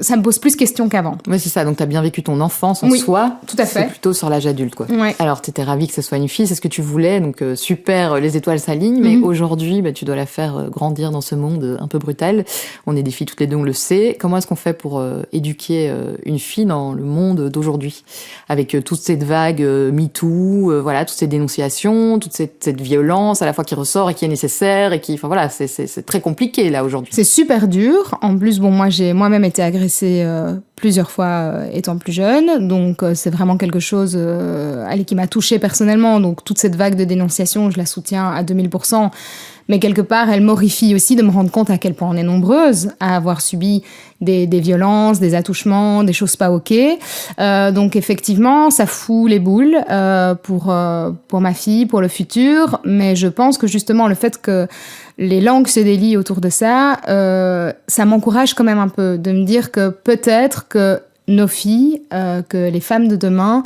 ça me pose plus de questions qu'avant. Oui, c'est ça, donc tu as bien vécu ton enfance en soi. Tout à fait. C'est plutôt sur l'âge adulte, quoi. Ouais. Alors, tu étais ravie que ce soit une fille, c'est ce que tu voulais, donc super, les étoiles s'alignent, mais aujourd'hui, tu dois la faire grandir dans ce monde un peu brutal. On est des filles toutes les deux, on le sait. Comment est-ce qu'on fait pour éduquer une fille dans le monde d'aujourd'hui, avec toute cette vague MeToo, voilà, toutes ces dénonciations, toute cette violence à la fois qui ressort et qui est nécessaire et qui, enfin voilà, c'est très compliqué là aujourd'hui. C'est super dur. En plus, moi j'ai moi-même été agressée plusieurs fois étant plus jeune, donc c'est vraiment quelque chose qui m'a touchée personnellement. Donc toute cette vague de dénonciation, je la soutiens à 2000%. Mais quelque part, elle m'horrifie aussi de me rendre compte à quel point on est nombreuses à avoir subi des violences, des attouchements, des choses pas ok. Donc effectivement, ça fout les boules pour ma fille, pour le futur. Mais je pense que justement, le fait que les langues se délient autour de ça, ça m'encourage quand même un peu de me dire que peut-être que nos filles, que les femmes de demain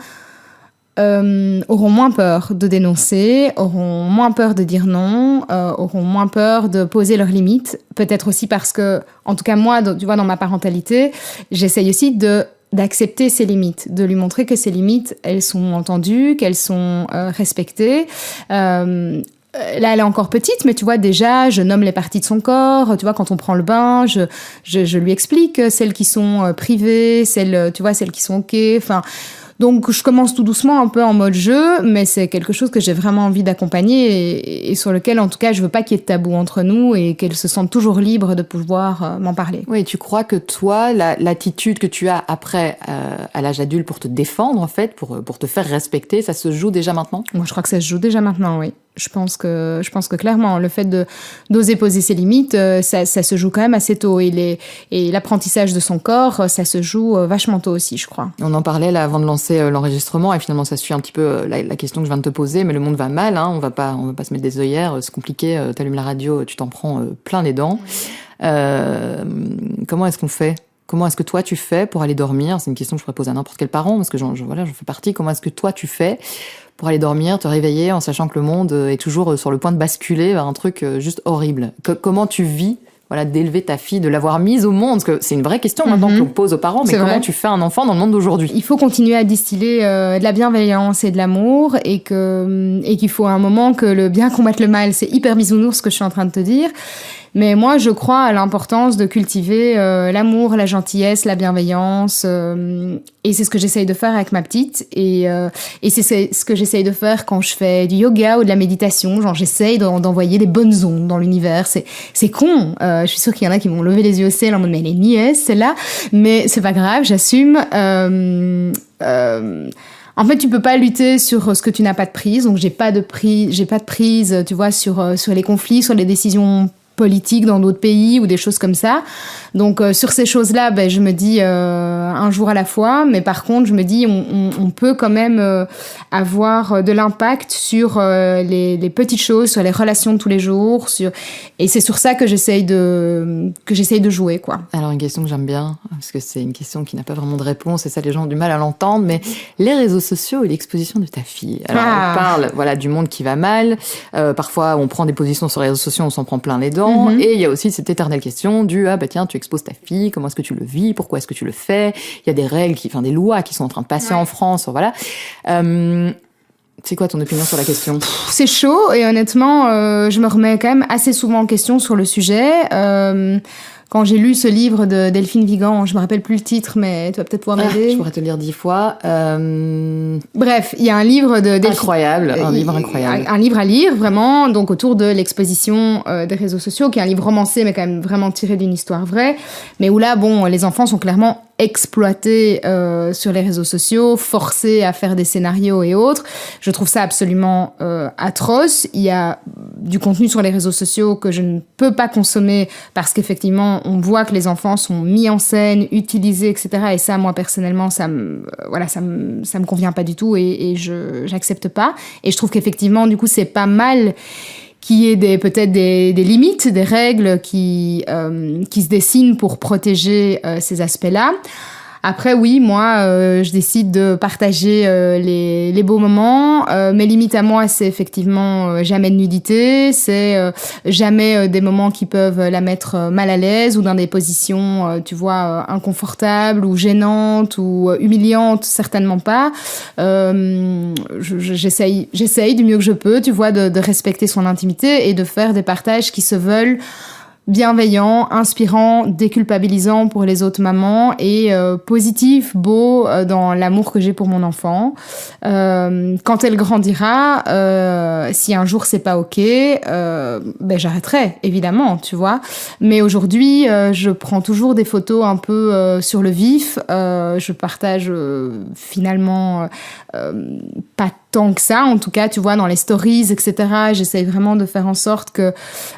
auront moins peur de dénoncer, auront moins peur de dire non, auront moins peur de poser leurs limites. Peut-être aussi parce que, en tout cas moi, tu vois, dans ma parentalité, j'essaye aussi d'accepter ses limites, de lui montrer que ses limites, elles sont entendues, qu'elles sont respectées. Là, elle est encore petite, mais tu vois, déjà, je nomme les parties de son corps. Tu vois, quand on prend le bain, je lui explique celles qui sont privées, celles qui sont ok. Enfin, donc, je commence tout doucement, un peu en mode jeu, mais c'est quelque chose que j'ai vraiment envie d'accompagner et sur lequel, en tout cas, je veux pas qu'il y ait de tabou entre nous et qu'elle se sente toujours libre de pouvoir m'en parler. Oui, tu crois que toi, l'attitude que tu as après, à l'âge adulte pour te défendre, en fait, pour te faire respecter, ça se joue déjà maintenant ? Moi, je crois que ça se joue déjà maintenant, oui. Je pense que clairement, le fait d'oser poser ses limites, ça se joue quand même assez tôt. Et l'apprentissage de son corps, ça se joue vachement tôt aussi, je crois. On en parlait là avant de lancer l'enregistrement et finalement ça suit un petit peu la question que je viens de te poser, mais le monde va mal, hein, on va pas se mettre des œillères, c'est compliqué, t'allumes la radio, tu t'en prends plein les dents. Comment est-ce qu'on fait ? Comment est-ce que toi tu fais pour aller dormir ? C'est une question que je pourrais poser à n'importe quel parent parce que j'en fais partie. Comment est-ce que toi tu fais pour aller dormir, te réveiller en sachant que le monde est toujours sur le point de basculer vers un truc juste horrible ? Comment tu vis voilà, d'élever ta fille, de l'avoir mise au monde? Parce que c'est une vraie question maintenant qu'on pose aux parents, mais comment tu fais un enfant dans le monde d'aujourd'hui? Il faut continuer à distiller de la bienveillance et de l'amour, et qu'il faut à un moment que le bien combatte le mal. C'est hyper bisounours ce que je suis en train de te dire. Mais moi, je crois à l'importance de cultiver l'amour, la gentillesse, la bienveillance. Et c'est ce que j'essaye de faire avec ma petite. Et c'est ce que j'essaye de faire quand je fais du yoga ou de la méditation. Genre, j'essaye d'envoyer des bonnes ondes dans l'univers. C'est con. Je suis sûre qu'il y en a qui vont lever les yeux au ciel en mode, mais elle est niaise, celle-là. Mais c'est pas grave, j'assume. En fait, tu peux pas lutter sur ce que tu n'as pas de prise. Donc, j'ai pas de prise, tu vois, sur les conflits, sur les décisions politiques dans d'autres pays ou des choses comme ça. Donc sur ces choses-là, je me dis un jour à la fois, mais par contre je me dis on peut quand même avoir de l'impact sur les petites choses, sur les relations de tous les jours, et c'est sur ça que j'essaye de jouer, quoi. Alors une question que j'aime bien, parce que c'est une question qui n'a pas vraiment de réponse, et ça les gens ont du mal à l'entendre, mais les réseaux sociaux et l'exposition de ta fille. Alors on parle voilà du monde qui va mal, parfois on prend des positions sur les réseaux sociaux, on s'en prend plein les dents. Et il y a aussi cette éternelle question du tiens, tu exposes ta fille, comment est-ce que tu le vis, pourquoi est-ce que tu le fais? Il y a des règles, des lois qui sont en train de passer en France, voilà. C'est quoi ton opinion sur la question? C'est chaud, et honnêtement, je me remets quand même assez souvent en question sur le sujet. Quand j'ai lu ce livre de Delphine Vigan, je me rappelle plus le titre, mais tu vas peut-être pouvoir m'aider. Je pourrais te le lire 10 fois. Bref, il y a un livre de Delphine... Incroyable, un livre incroyable. Un livre à lire, vraiment, donc autour de l'exposition des réseaux sociaux, qui est un livre romancé, mais quand même vraiment tiré d'une histoire vraie, mais où là, les enfants sont clairement exploités sur les réseaux sociaux, forcés à faire des scénarios et autres. Je trouve ça absolument atroce. Il y a du contenu sur les réseaux sociaux que je ne peux pas consommer parce qu'effectivement, on voit que les enfants sont mis en scène, utilisés, etc. Et ça, moi, personnellement, ça me convient pas du tout, et j'accepte pas. Et je trouve qu'effectivement, du coup, c'est pas mal qu'il y ait peut-être des limites, des règles qui se dessinent pour protéger ces aspects-là. Après, oui, moi, je décide de partager les beaux moments. Mes limites à moi, c'est effectivement jamais de nudité, c'est jamais des moments qui peuvent la mettre mal à l'aise ou dans des positions, tu vois, inconfortables ou gênantes ou humiliantes, certainement pas. J'essaye du mieux que je peux, tu vois, de respecter son intimité et de faire des partages qui se veulent bienveillant, inspirant, déculpabilisant pour les autres mamans, et positif, beau dans l'amour que j'ai pour mon enfant. Quand elle grandira, si un jour c'est pas ok, j'arrêterai, évidemment, tu vois. Mais aujourd'hui, je prends toujours des photos un peu sur le vif. Je partage finalement pas tant que ça, en tout cas, tu vois, dans les stories, etc. J'essaye vraiment de faire en sorte que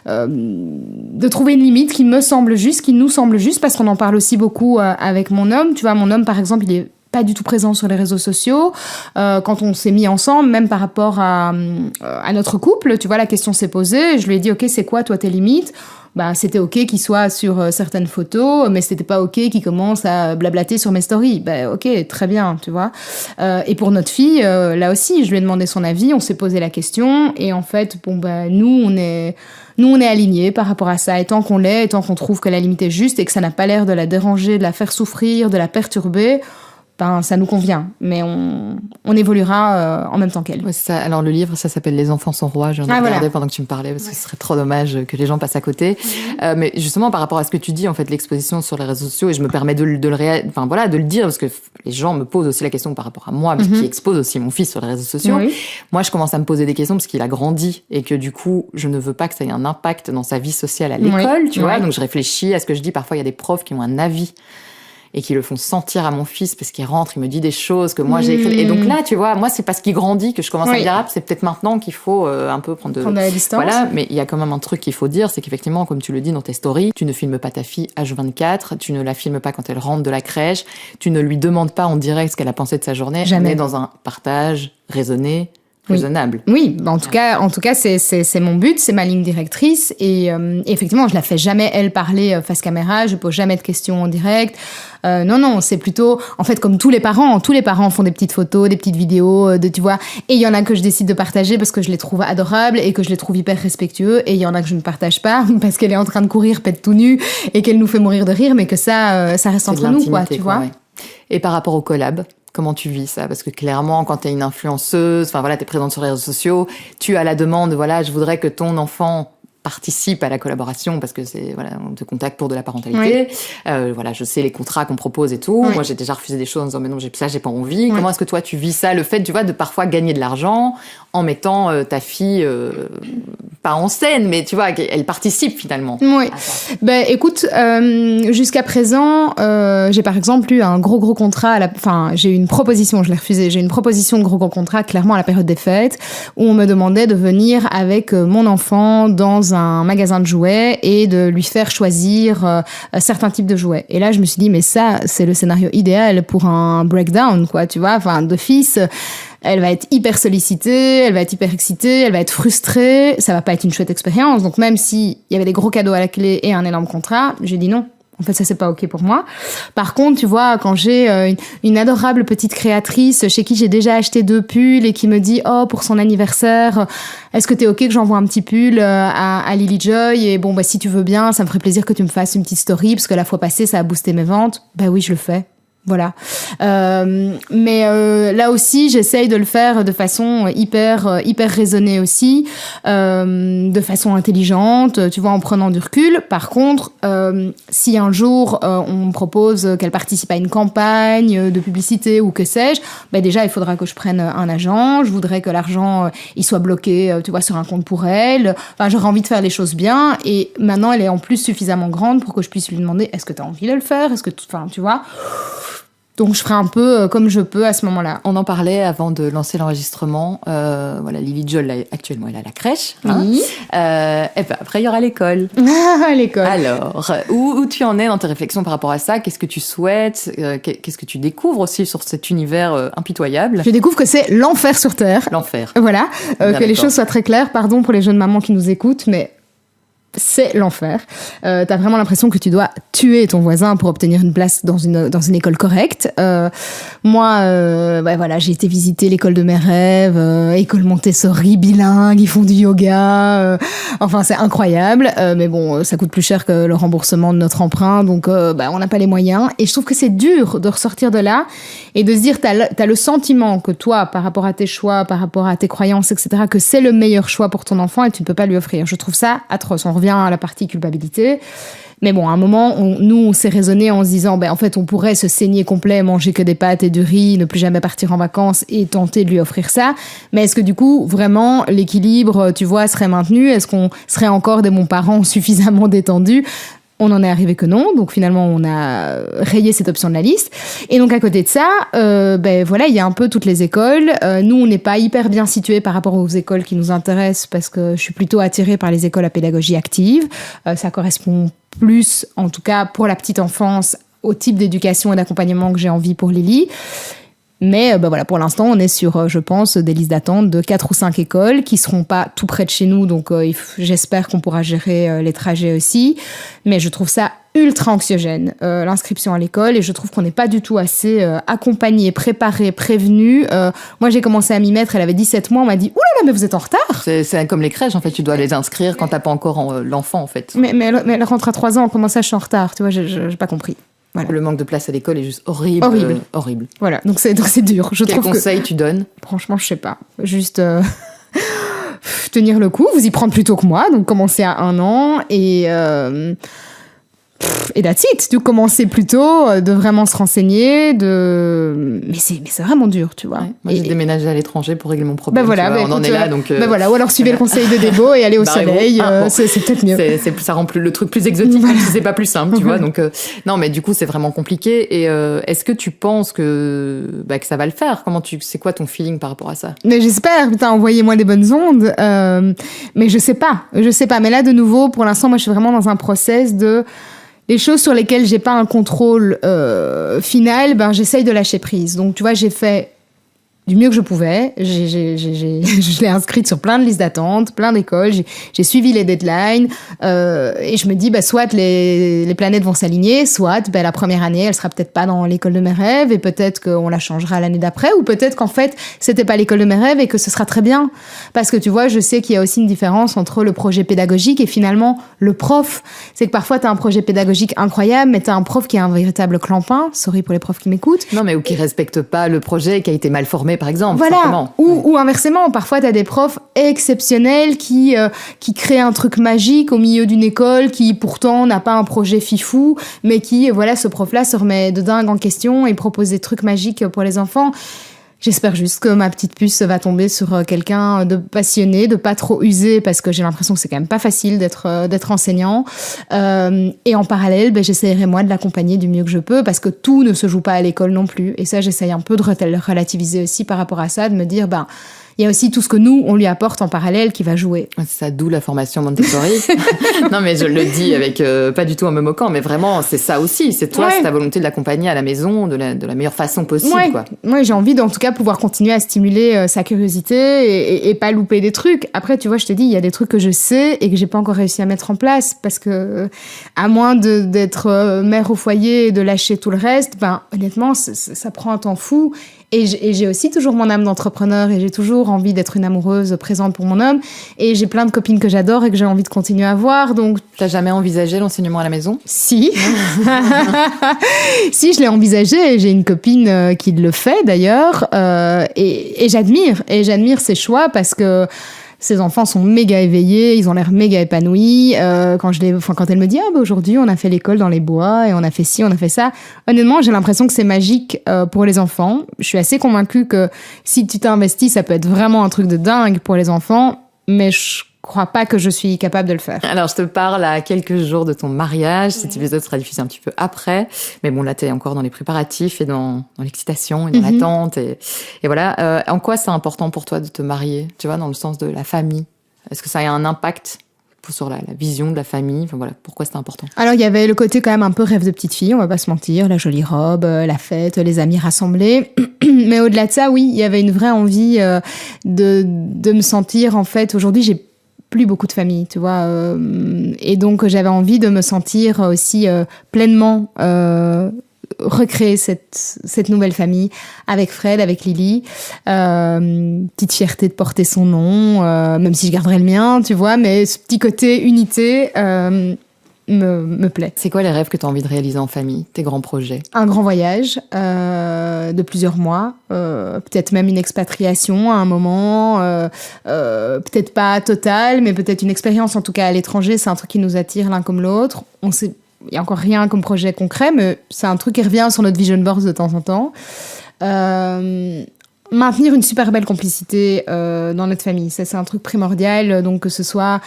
de trouver une limite qui me semble juste, qui nous semble juste, parce qu'on en parle aussi beaucoup avec mon homme. Tu vois, mon homme, par exemple, il est pas du tout présent sur les réseaux sociaux. Quand on s'est mis ensemble, même par rapport à notre couple, tu vois, la question s'est posée. Je lui ai dit, ok, c'est quoi, toi, tes limites? C'était ok qu'il soit sur certaines photos, mais c'était pas ok qu'il commence à blablater sur mes stories. Ok, très bien, tu vois. Et pour notre fille, là aussi, je lui ai demandé son avis, on s'est posé la question, et en fait, nous, on est alignés par rapport à ça. Et tant qu'on l'est, et tant qu'on trouve que la limite est juste et que ça n'a pas l'air de la déranger, de la faire souffrir, de la perturber, ça nous convient, mais on évoluera en même temps qu'elle. Ouais, c'est ça. Alors le livre, ça s'appelle Les enfants sont rois. J'en ai regardé pendant que tu me parlais, parce que ce serait trop dommage que les gens passent à côté. Mais justement, par rapport à ce que tu dis, en fait, l'exposition sur les réseaux sociaux, et je me permets de le dire, parce que les gens me posent aussi la question par rapport à moi, parce qui expose aussi mon fils sur les réseaux sociaux. Oui. Moi, je commence à me poser des questions parce qu'il a grandi, et que du coup, je ne veux pas que ça ait un impact dans sa vie sociale à l'école, tu vois. Donc je réfléchis à ce que je dis. Parfois, il y a des profs qui ont un avis et qui le font sentir à mon fils, parce qu'il rentre, il me dit des choses que moi j'ai écrites. Et donc là, tu vois, moi, c'est parce qu'il grandit que je commence à me dire, c'est peut-être maintenant qu'il faut un peu prendre de la distance. Voilà, mais il y a quand même un truc qu'il faut dire, c'est qu'effectivement, comme tu le dis dans tes stories, tu ne filmes pas ta fille H24, tu ne la filmes pas quand elle rentre de la crèche, tu ne lui demandes pas en direct ce qu'elle a pensé de sa journée. Jamais. On est dans un partage raisonné, raisonnable. Oui, en tout cas, c'est mon but, c'est ma ligne directrice. Et effectivement, je la fais jamais elle parler face caméra. Je pose jamais de questions en direct. Non, c'est plutôt, en fait, comme tous les parents font des petites photos, des petites vidéos, tu vois. Et il y en a que je décide de partager parce que je les trouve adorables et que je les trouve hyper respectueux. Et il y en a que je ne partage pas parce qu'elle est en train de courir pète tout nu et qu'elle nous fait mourir de rire, mais que ça reste entre nous, quoi, tu vois. Ouais. Et par rapport au collab, comment tu vis ça? Parce que clairement, quand t'es une influenceuse, enfin voilà, t'es présente sur les réseaux sociaux, tu as la demande, voilà, je voudrais que ton enfant participe à la collaboration parce que c'est voilà, on te contacte pour de la parentalité. Oui. Voilà, je sais les contrats qu'on propose et tout. Oui. Moi, j'ai déjà refusé des choses en disant mais non, j'ai pas envie. Oui. Comment est-ce que toi tu vis ça, le fait, tu vois, de parfois gagner de l'argent en mettant ta fille pas en scène, mais tu vois, elle participe finalement. Oui. Ben écoute, jusqu'à présent, j'ai par exemple eu un gros contrat. Enfin, j'ai eu une proposition, je l'ai refusée. J'ai eu une proposition de gros contrat, clairement à la période des fêtes, où on me demandait de venir avec mon enfant dans un magasin de jouets et de lui faire choisir certains types de jouets. Et là, je me suis dit, mais ça, c'est le scénario idéal pour un breakdown, quoi, tu vois, enfin, d'office. Elle va être hyper sollicitée, elle va être hyper excitée, elle va être frustrée, ça va pas être une chouette expérience. Donc même s'il y avait des gros cadeaux à la clé et un énorme contrat, j'ai dit non. En fait, ça, c'est pas OK pour moi. Par contre, tu vois, quand j'ai une adorable petite créatrice chez qui j'ai déjà acheté 2 pulls et qui me dit « Oh, pour son anniversaire, est-ce que t'es OK que j'envoie un petit pull à Lily Joy ? Et bon, bah, si tu veux bien, ça me ferait plaisir que tu me fasses une petite story parce que la fois passée, ça a boosté mes ventes. » Bah oui, je le fais. Voilà. Mais là aussi, j'essaye de le faire de façon hyper raisonnée aussi, de façon intelligente, tu vois, en prenant du recul. Par contre, si un jour on me propose qu'elle participe à une campagne de publicité ou que sais-je, ben déjà il faudra que je prenne un agent. Je voudrais que l'argent il soit bloqué, tu vois, sur un compte pour elle. Enfin, j'aurais envie de faire les choses bien. Et maintenant, elle est en plus suffisamment grande pour que je puisse lui demander est-ce que tu as envie de le faire, est-ce que, enfin, tu vois. Donc je ferai un peu comme je peux à ce moment-là. On en parlait avant de lancer l'enregistrement. Voilà, Lily Joy, là, actuellement, elle est à la crèche. Oui. Hein. Et ben, après, il y aura l'école. L'école. Alors, où tu en es dans tes réflexions par rapport à ça? Qu'est-ce que tu souhaites? Qu'est-ce que tu découvres aussi sur cet univers impitoyable? Je découvre que c'est l'enfer sur Terre. L'enfer. Voilà. Que les choses soient très claires. Pardon pour les jeunes mamans qui nous écoutent, mais c'est l'enfer. T'as vraiment l'impression que tu dois tuer ton voisin pour obtenir une place dans une école correcte. Moi, voilà, j'ai été visiter l'école de mes rêves, école Montessori bilingue, ils font du yoga. Enfin, c'est incroyable. Mais bon, ça coûte plus cher que le remboursement de notre emprunt, donc on n'a pas les moyens. Et je trouve que c'est dur de ressortir de là et de se dire, t'as le sentiment que toi, par rapport à tes choix, par rapport à tes croyances, etc., que c'est le meilleur choix pour ton enfant et tu ne peux pas lui offrir. Je trouve ça atroce. On revient à la partie culpabilité. Mais bon, à un moment, on s'est raisonné en se disant, en fait, on pourrait se saigner complet, manger que des pâtes et du riz, ne plus jamais partir en vacances et tenter de lui offrir ça. Mais est-ce que du coup, vraiment, l'équilibre, tu vois, serait maintenu? Est-ce qu'on serait encore des bons parents suffisamment détendus? On en est arrivé que non, donc finalement on a rayé cette option de la liste. Et donc à côté de ça, voilà, il y a un peu toutes les écoles. Nous, on n'est pas hyper bien situés par rapport aux écoles qui nous intéressent parce que je suis plutôt attirée par les écoles à pédagogie active. Ça correspond plus, en tout cas pour la petite enfance, au type d'éducation et d'accompagnement que j'ai envie pour Lily. Mais voilà, pour l'instant, on est sur, je pense, des listes d'attente de 4 ou 5 écoles qui seront pas tout près de chez nous. Donc, j'espère qu'on pourra gérer les trajets aussi. Mais je trouve ça ultra anxiogène, l'inscription à l'école. Et je trouve qu'on n'est pas du tout assez accompagné, préparé, prévenu. Moi, j'ai commencé à m'y mettre. Elle avait 17 mois. On m'a dit « Ouh là là, mais vous êtes en retard !» C'est comme les crèches, en fait. Tu dois les inscrire quand t'as pas encore l'enfant, en fait. Mais elle rentre à 3 ans. Comment ça, je suis en retard? Tu vois, j'ai pas compris. Voilà. Le manque de place à l'école est juste horrible. Horrible. Voilà, donc c'est dur. Quel conseil tu donnes? Franchement, je sais pas. Juste tenir le coup, vous y prendre plus tôt que moi, donc commencer à 1 an et that's it. Tu commencer plus tôt, de vraiment se renseigner, mais c'est vraiment dur, tu vois. Ouais. Moi, j'ai déménagé à l'étranger pour régler mon problème. On en est là, donc. Voilà. Ou alors suivez le conseil de Débo et aller au soleil. C'est peut-être mieux. Ça rend le truc plus exotique, même si c'est pas plus simple, tu vois. Donc non, mais du coup, c'est vraiment compliqué. Et est-ce que tu penses que ça va le faire? C'est quoi ton feeling par rapport à ça? Mais j'espère. Putain, envoyez-moi des bonnes ondes. Mais je sais pas. Mais là, de nouveau, pour l'instant, moi, je suis vraiment dans un process de les choses sur lesquelles j'ai pas un contrôle final, j'essaye de lâcher prise. Donc, tu vois, j'ai fait du mieux que je pouvais. Je l'ai inscrite sur plein de listes d'attente, plein d'écoles. J'ai suivi les deadlines. Et je me dis, soit les planètes vont s'aligner, soit la première année, elle sera peut-être pas dans l'école de mes rêves et peut-être qu'on la changera l'année d'après ou peut-être qu'en fait, c'était pas l'école de mes rêves et que ce sera très bien. Parce que tu vois, je sais qu'il y a aussi une différence entre le projet pédagogique et finalement le prof. C'est que parfois, tu as un projet pédagogique incroyable, mais tu as un prof qui est un véritable clampin. Sorry pour les profs qui m'écoutent. Non, mais ou qui respecte pas le projet, qui a été mal formé, par exemple. Voilà, ou inversement, parfois tu as des profs exceptionnels qui créent un truc magique au milieu d'une école qui pourtant n'a pas un projet fifou, mais qui, ce prof-là se remet de dingue en question et propose des trucs magiques pour les enfants. J'espère juste que ma petite puce va tomber sur quelqu'un de passionné, de pas trop usé, parce que j'ai l'impression que c'est quand même pas facile d'être enseignant. Et en parallèle, j'essaierai moi de l'accompagner du mieux que je peux, parce que tout ne se joue pas à l'école non plus. Et ça, j'essaye un peu de relativiser aussi par rapport à ça, de me dire, il y a aussi tout ce que nous, on lui apporte en parallèle qui va jouer. C'est ça, d'où la formation Montessori. Non, mais je le dis avec pas du tout en me moquant, mais vraiment, c'est ça aussi. C'est toi, c'est ta volonté de l'accompagner à la maison de la meilleure façon possible. Moi, j'ai envie d'en tout cas pouvoir continuer à stimuler sa curiosité et pas louper des trucs. Après, tu vois, je te dis, il y a des trucs que je sais et que j'ai pas encore réussi à mettre en place parce que, à moins d'être mère au foyer et de lâcher tout le reste, honnêtement, ça prend un temps fou. Et j'ai aussi toujours mon âme d'entrepreneur et j'ai toujours envie d'être une amoureuse présente pour mon homme. Et j'ai plein de copines que j'adore et que j'ai envie de continuer à voir. Donc, t'as jamais envisagé l'enseignement à la maison ? Si. Si, je l'ai envisagé. J'ai une copine qui le fait d'ailleurs. Et j'admire. Et j'admire ses choix parce que ces enfants sont méga éveillés, ils ont l'air méga épanouis. Quand elle me dit aujourd'hui on a fait l'école dans les bois et on a fait ci, on a fait ça. Honnêtement, j'ai l'impression que c'est magique pour les enfants. Je suis assez convaincue que si tu t'investis, ça peut être vraiment un truc de dingue pour les enfants. Mais je crois pas que je suis capable de le faire. Alors, je te parle à quelques jours de ton mariage. Cet épisode sera diffusé un petit peu après. Mais bon, là, t'es encore dans les préparatifs et dans l'excitation et dans l'attente. Et voilà. En quoi c'est important pour toi de te marier ? Tu vois, dans le sens de la famille. Est-ce que ça a un impact sur la vision de la famille ? Enfin, voilà. Pourquoi c'est important ? Alors, il y avait le côté quand même un peu rêve de petite fille, on va pas se mentir. La jolie robe, la fête, les amis rassemblés. Mais au-delà de ça, oui, il y avait une vraie envie de me sentir, en fait, aujourd'hui, j'ai plus beaucoup de famille, tu vois. Et donc, j'avais envie de me sentir aussi pleinement recréer cette nouvelle famille avec Fred, avec Lily. Petite fierté de porter son nom, même si je garderai le mien, tu vois. Mais ce petit côté unité me plaît. C'est quoi les rêves que tu as envie de réaliser en famille, tes grands projets ? Un grand voyage de plusieurs mois, peut-être même une expatriation à un moment, peut-être pas totale, mais peut-être une expérience en tout cas à l'étranger. C'est un truc qui nous attire l'un comme l'autre. Il n'y a encore rien comme projet concret, mais c'est un truc qui revient sur notre vision board de temps en temps. Maintenir une super belle complicité dans notre famille, ça c'est un truc primordial, donc que ce soit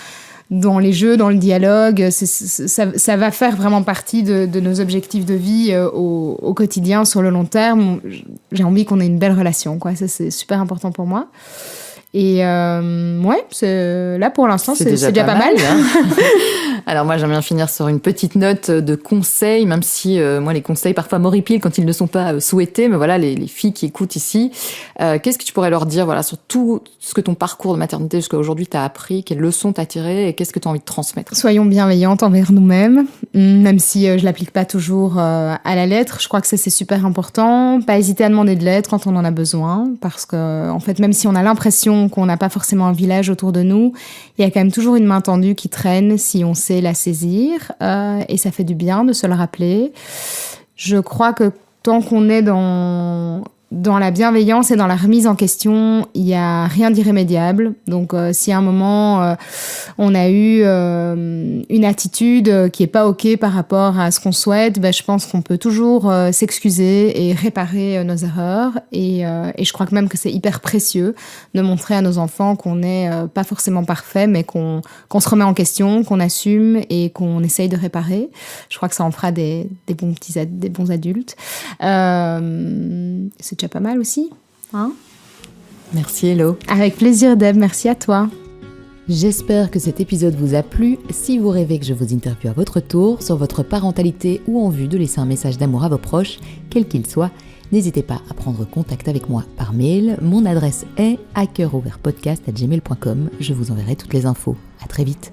dans les jeux, dans le dialogue, ça va faire vraiment partie de nos objectifs de vie au quotidien, sur le long terme. J'ai envie qu'on ait une belle relation, quoi. Ça, c'est super important pour moi. Et là, pour l'instant, c'est déjà pas mal. Hein. Alors moi, j'aime bien finir sur une petite note de conseils, même si moi, les conseils parfois m'horripilent quand ils ne sont pas souhaités. Mais voilà, les filles qui écoutent ici, qu'est-ce que tu pourrais leur dire sur tout ce que ton parcours de maternité jusqu'à aujourd'hui t'a appris, quelles leçons t'as tirées et qu'est-ce que tu as envie de transmettre ? Soyons bienveillantes envers nous-mêmes, même si je l'applique pas toujours à la lettre. Je crois que ça, c'est super important. Pas hésiter à demander de l'aide quand on en a besoin, parce que en fait, même si on a l'impression qu'on n'a pas forcément un village autour de nous, il y a quand même toujours une main tendue qui traîne si on sait la saisir, et ça fait du bien de se le rappeler. Je crois que tant qu'on est dans la bienveillance et dans la remise en question, il n'y a rien d'irrémédiable. Donc, si à un moment, on a eu une attitude qui n'est pas OK par rapport à ce qu'on souhaite, je pense qu'on peut toujours s'excuser et réparer nos erreurs. Et je crois que même que c'est hyper précieux de montrer à nos enfants qu'on n'est pas forcément parfait, mais qu'on se remet en question, qu'on assume et qu'on essaye de réparer. Je crois que ça en fera des bons adultes. C'est déjà pas mal aussi, hein ? Merci Hello. Avec plaisir Deb, merci à toi. J'espère que cet épisode vous a plu. Si vous rêvez que je vous interviewe à votre tour sur votre parentalité ou en vue de laisser un message d'amour à vos proches, quel qu'il soit, n'hésitez pas à prendre contact avec moi par mail. Mon adresse est hackerouvertpodcast@gmail.com. Je vous enverrai toutes les infos. À très vite.